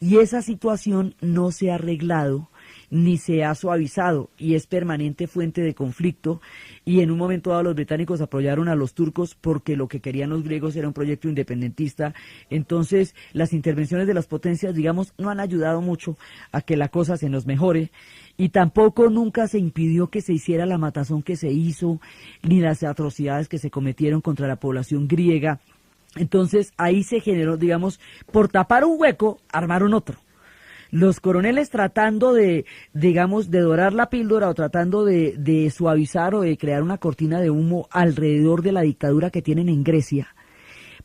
y esa situación no se ha arreglado ni se ha suavizado y es permanente fuente de conflicto, y en un momento dado los británicos apoyaron a los turcos porque lo que querían los griegos era un proyecto independentista. Entonces las intervenciones de las potencias, digamos, no han ayudado mucho a que la cosa se nos mejore, y tampoco nunca se impidió que se hiciera la matazón que se hizo ni las atrocidades que se cometieron contra la población griega. Entonces ahí se generó, digamos, por tapar un hueco, armaron otro. Los coroneles tratando de, digamos, de dorar la píldora o tratando de suavizar o de crear una cortina de humo alrededor de la dictadura que tienen en Grecia,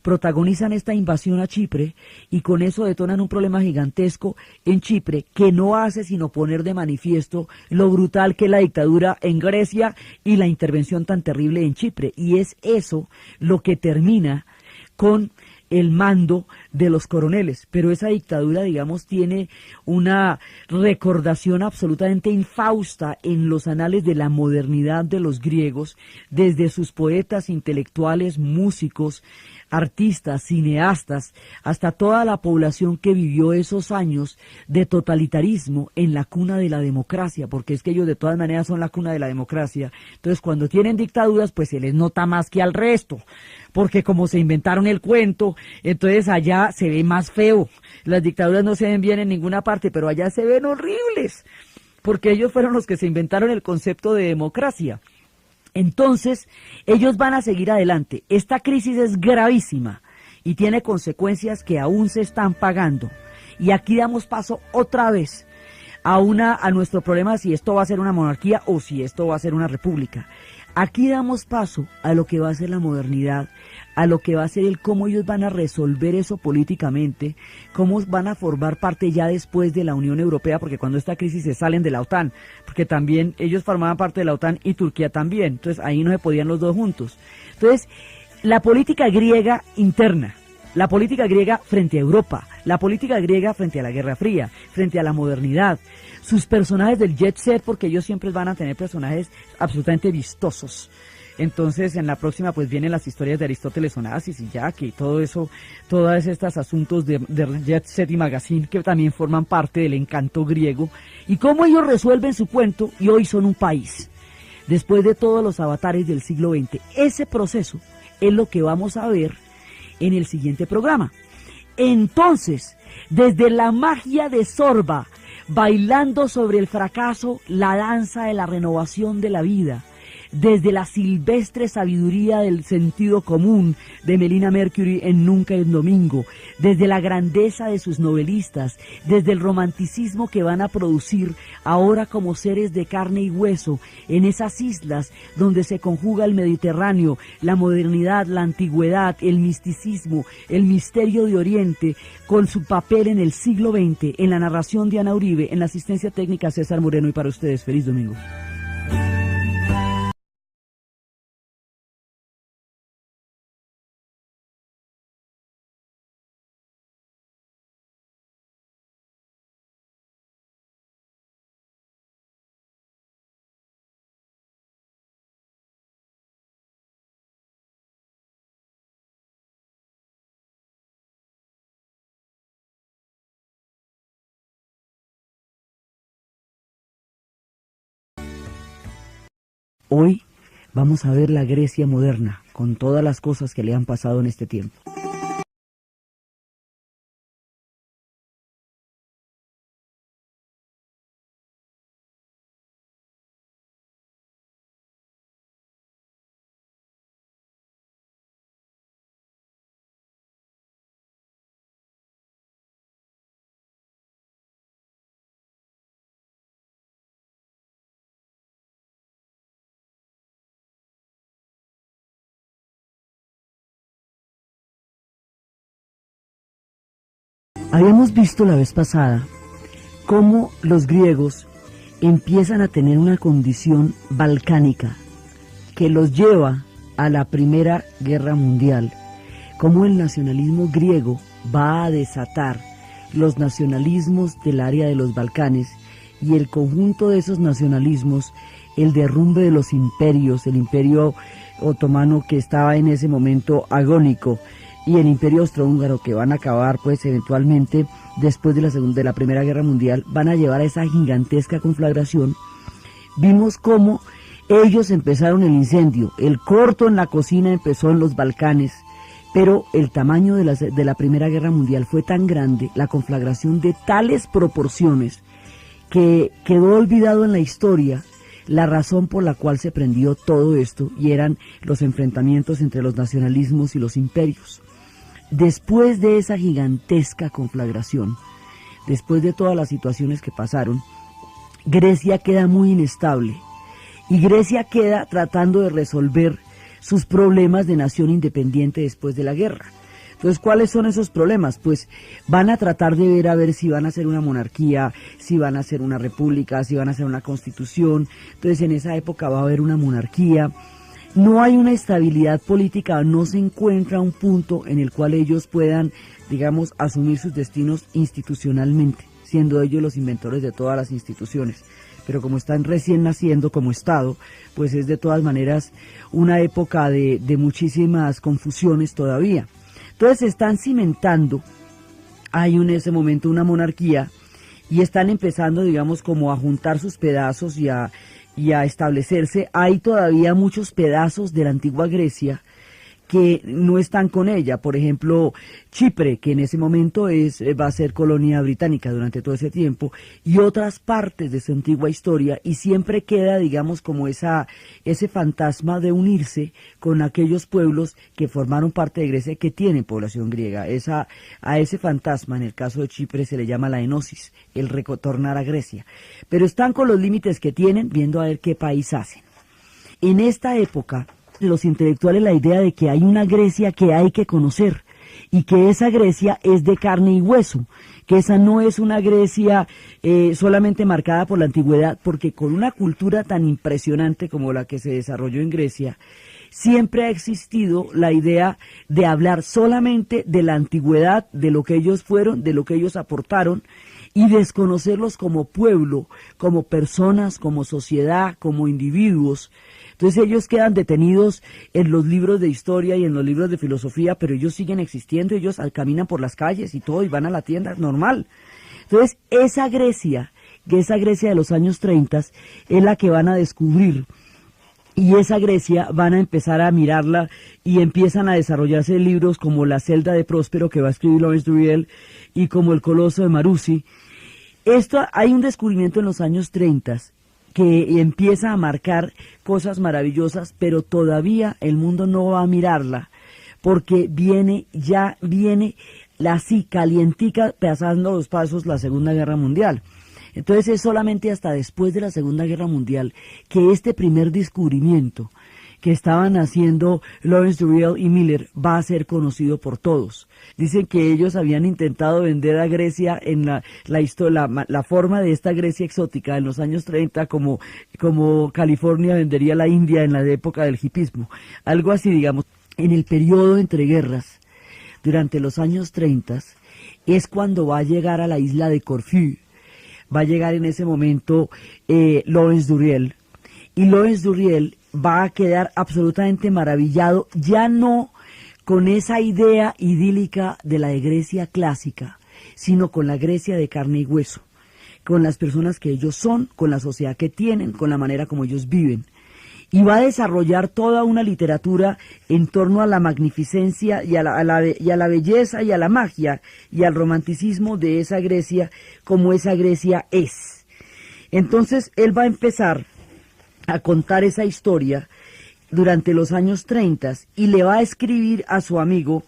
protagonizan esta invasión a Chipre y con eso detonan un problema gigantesco en Chipre que no hace sino poner de manifiesto lo brutal que es la dictadura en Grecia y la intervención tan terrible en Chipre. Y es eso lo que termina con el mando de los coroneles, pero esa dictadura, digamos, tiene una recordación absolutamente infausta en los anales de la modernidad de los griegos, desde sus poetas, intelectuales, músicos, artistas, cineastas, hasta toda la población que vivió esos años de totalitarismo en la cuna de la democracia, porque es que ellos de todas maneras son la cuna de la democracia. Entonces, cuando tienen dictaduras, pues se les nota más que al resto, porque como se inventaron el cuento, entonces allá se ve más feo. Las dictaduras no se ven bien en ninguna parte, pero allá se ven horribles, porque ellos fueron los que se inventaron el concepto de democracia. Entonces, ellos van a seguir adelante. Esta crisis es gravísima y tiene consecuencias que aún se están pagando. Y aquí damos paso otra vez a nuestro problema, si esto va a ser una monarquía o si esto va a ser una república. Aquí damos paso a lo que va a ser la modernidad, a lo que va a ser el cómo ellos van a resolver eso políticamente, cómo van a formar parte ya después de la Unión Europea, porque cuando esta crisis se salen de la OTAN, porque también ellos formaban parte de la OTAN y Turquía también, entonces ahí no se podían los dos juntos. Entonces, la política griega interna, la política griega frente a Europa, la política griega frente a la Guerra Fría, frente a la modernidad, sus personajes del jet set, porque ellos siempre van a tener personajes absolutamente vistosos. Entonces, en la próxima, pues vienen las historias de Aristóteles Onassis y Jack y todo eso, todos estos asuntos de Jet Set y Magazine que también forman parte del encanto griego y cómo ellos resuelven su cuento y hoy son un país. Después de todos los avatares del siglo XX, ese proceso es lo que vamos a ver en el siguiente programa. Entonces, desde la magia de Sorba, bailando sobre el fracaso, la danza de la renovación de la vida, desde la silvestre sabiduría del sentido común de Melina Mercury en Nunca es Domingo, desde la grandeza de sus novelistas, desde el romanticismo que van a producir ahora como seres de carne y hueso en esas islas donde se conjuga el Mediterráneo, la modernidad, la antigüedad, el misticismo, el misterio de Oriente, con su papel en el siglo XX, en la narración de Ana Uribe, en la asistencia técnica César Moreno, y para ustedes, feliz domingo. Hoy vamos a ver la Grecia moderna, con todas las cosas que le han pasado en este tiempo. Habíamos visto la vez pasada cómo los griegos empiezan a tener una condición balcánica que los lleva a la Primera Guerra Mundial, cómo el nacionalismo griego va a desatar los nacionalismos del área de los Balcanes y el conjunto de esos nacionalismos, el derrumbe de los imperios, el imperio otomano que estaba en ese momento agónico y el imperio austrohúngaro que van a acabar pues eventualmente después de la Primera Guerra Mundial, van a llevar a esa gigantesca conflagración. Vimos cómo ellos empezaron el incendio, el corto en la cocina empezó en los Balcanes, pero el tamaño de la Primera Guerra Mundial fue tan grande, la conflagración de tales proporciones, que quedó olvidado en la historia la razón por la cual se prendió todo esto, y eran los enfrentamientos entre los nacionalismos y los imperios. Después de esa gigantesca conflagración, después de todas las situaciones que pasaron, Grecia queda muy inestable, y Grecia queda tratando de resolver sus problemas de nación independiente después de la guerra. Entonces, ¿cuáles son esos problemas? Pues van a tratar de ver a ver si van a ser una monarquía, si van a ser una república, si van a ser una constitución. Entonces, en esa época va a haber una monarquía. No hay una estabilidad política, no se encuentra un punto en el cual ellos puedan, digamos, asumir sus destinos institucionalmente, siendo ellos los inventores de todas las instituciones. Pero como están recién naciendo como Estado, pues es de todas maneras una época de muchísimas confusiones todavía. Entonces se están cimentando, hay en ese momento una monarquía, y están empezando, digamos, como a juntar sus pedazos y a establecerse. Hay todavía muchos pedazos de la antigua Grecia que no están con ella, por ejemplo, Chipre, que en ese momento va a ser colonia británica durante todo ese tiempo, y otras partes de su antigua historia, y siempre queda, digamos, como ese fantasma de unirse con aquellos pueblos que formaron parte de Grecia que tienen población griega. A ese fantasma, en el caso de Chipre, se le llama la enosis, el retornar a Grecia. Pero están con los límites que tienen, viendo a ver qué país hacen. En esta época, los intelectuales la idea de que hay una Grecia que hay que conocer y que esa Grecia es de carne y hueso, que esa no es una Grecia solamente marcada por la antigüedad, porque con una cultura tan impresionante como la que se desarrolló en Grecia, siempre ha existido la idea de hablar solamente de la antigüedad, de lo que ellos fueron, de lo que ellos aportaron, y desconocerlos como pueblo, como personas, como sociedad, como individuos. Entonces ellos quedan detenidos en los libros de historia y en los libros de filosofía, pero ellos siguen existiendo, ellos caminan por las calles y todo, y van a la tienda, normal. Entonces esa Grecia de los años 30, es la que van a descubrir, y esa Grecia van a empezar a mirarla, y empiezan a desarrollarse libros como La celda de Próspero, que va a escribir Lawrence Durrell, y como El coloso de Marussi. Hay un descubrimiento en los años 30 que empieza a marcar cosas maravillosas, pero todavía el mundo no va a mirarla, porque viene así calientica, pasando los pasos la Segunda Guerra Mundial. Entonces es solamente hasta después de la Segunda Guerra Mundial que este primer descubrimiento que estaban haciendo Lawrence Durrell y Miller va a ser conocido por todos. Dicen que ellos habían intentado vender a Grecia en la forma de esta Grecia exótica en los años 30 como California vendería la India en la época del hipismo. Algo así, digamos. En el periodo entre guerras, durante los años 30, es cuando va a llegar a la isla de Corfú. Va a llegar en ese momento Lawrence Durrell. Y Lawrence Durrell va a quedar absolutamente maravillado, ya no con esa idea idílica de la de Grecia clásica, sino con la Grecia de carne y hueso, con las personas que ellos son, con la sociedad que tienen, con la manera como ellos viven. Y va a desarrollar toda una literatura en torno a la magnificencia y a la belleza y a la magia y al romanticismo de esa Grecia, como esa Grecia es. Entonces él va a empezar a contar esa historia durante los años 30 y le va a escribir a su amigo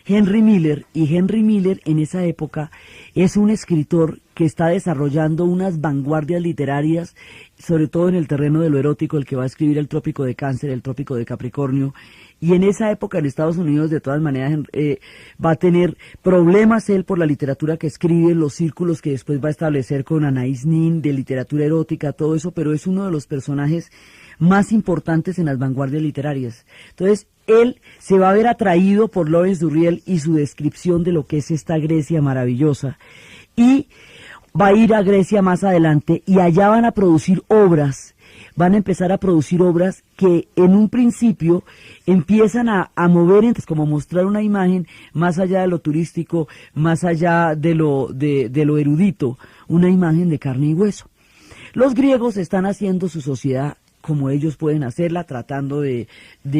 Henry Miller, y Henry Miller en esa época es un escritor que está desarrollando unas vanguardias literarias, sobre todo en el terreno de lo erótico, el que va a escribir El Trópico de Cáncer, El Trópico de Capricornio, y en esa época en Estados Unidos de todas maneras va a tener problemas él por la literatura que escribe, los círculos que después va a establecer con Anais Nin de literatura erótica, todo eso, pero es uno de los personajes más importantes en las vanguardias literarias. Entonces, él se va a ver atraído por Lawrence Durrell y su descripción de lo que es esta Grecia maravillosa, y va a ir a Grecia más adelante, y allá van a producir obras, van a empezar a producir obras que en un principio empiezan a mover, entonces como mostrar una imagen más allá de lo turístico, más allá de lo erudito, una imagen de carne y hueso. Los griegos están haciendo su sociedad como ellos pueden hacerla, tratando de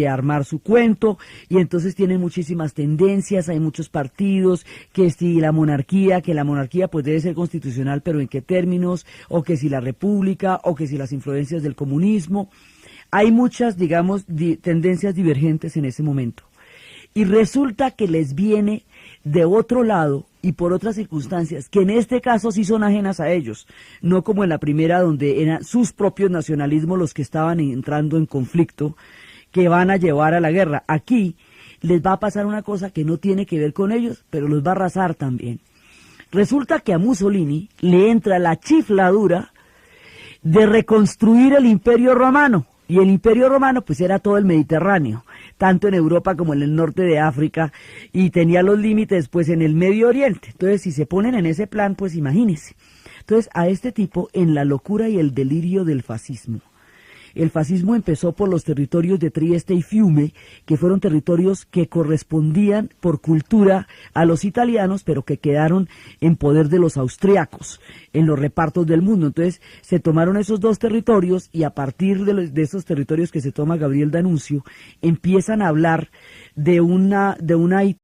armar su cuento, y entonces tienen muchísimas tendencias, hay muchos partidos, que si la monarquía pues debe ser constitucional, pero en qué términos, o que si la república, o que si las influencias del comunismo. Hay muchas, digamos, tendencias divergentes en ese momento. Y resulta que les viene de otro lado y por otras circunstancias, que en este caso sí son ajenas a ellos, no como en la primera donde eran sus propios nacionalismos los que estaban entrando en conflicto, que van a llevar a la guerra. Aquí les va a pasar una cosa que no tiene que ver con ellos, pero los va a arrasar también. Resulta que a Mussolini le entra la chifladura de reconstruir el Imperio Romano, y el Imperio Romano pues era todo el Mediterráneo, tanto en Europa como en el norte de África, y tenía los límites pues en el Medio Oriente. Entonces si se ponen en ese plan, pues imagínense. Entonces a este tipo, en la locura y el delirio del fascismo, el fascismo empezó por los territorios de Trieste y Fiume, que fueron territorios que correspondían por cultura a los italianos, pero que quedaron en poder de los austriacos en los repartos del mundo. Entonces se tomaron esos dos territorios, y a partir de esos territorios que se toma Gabriel D'Annunzio, empiezan a hablar de una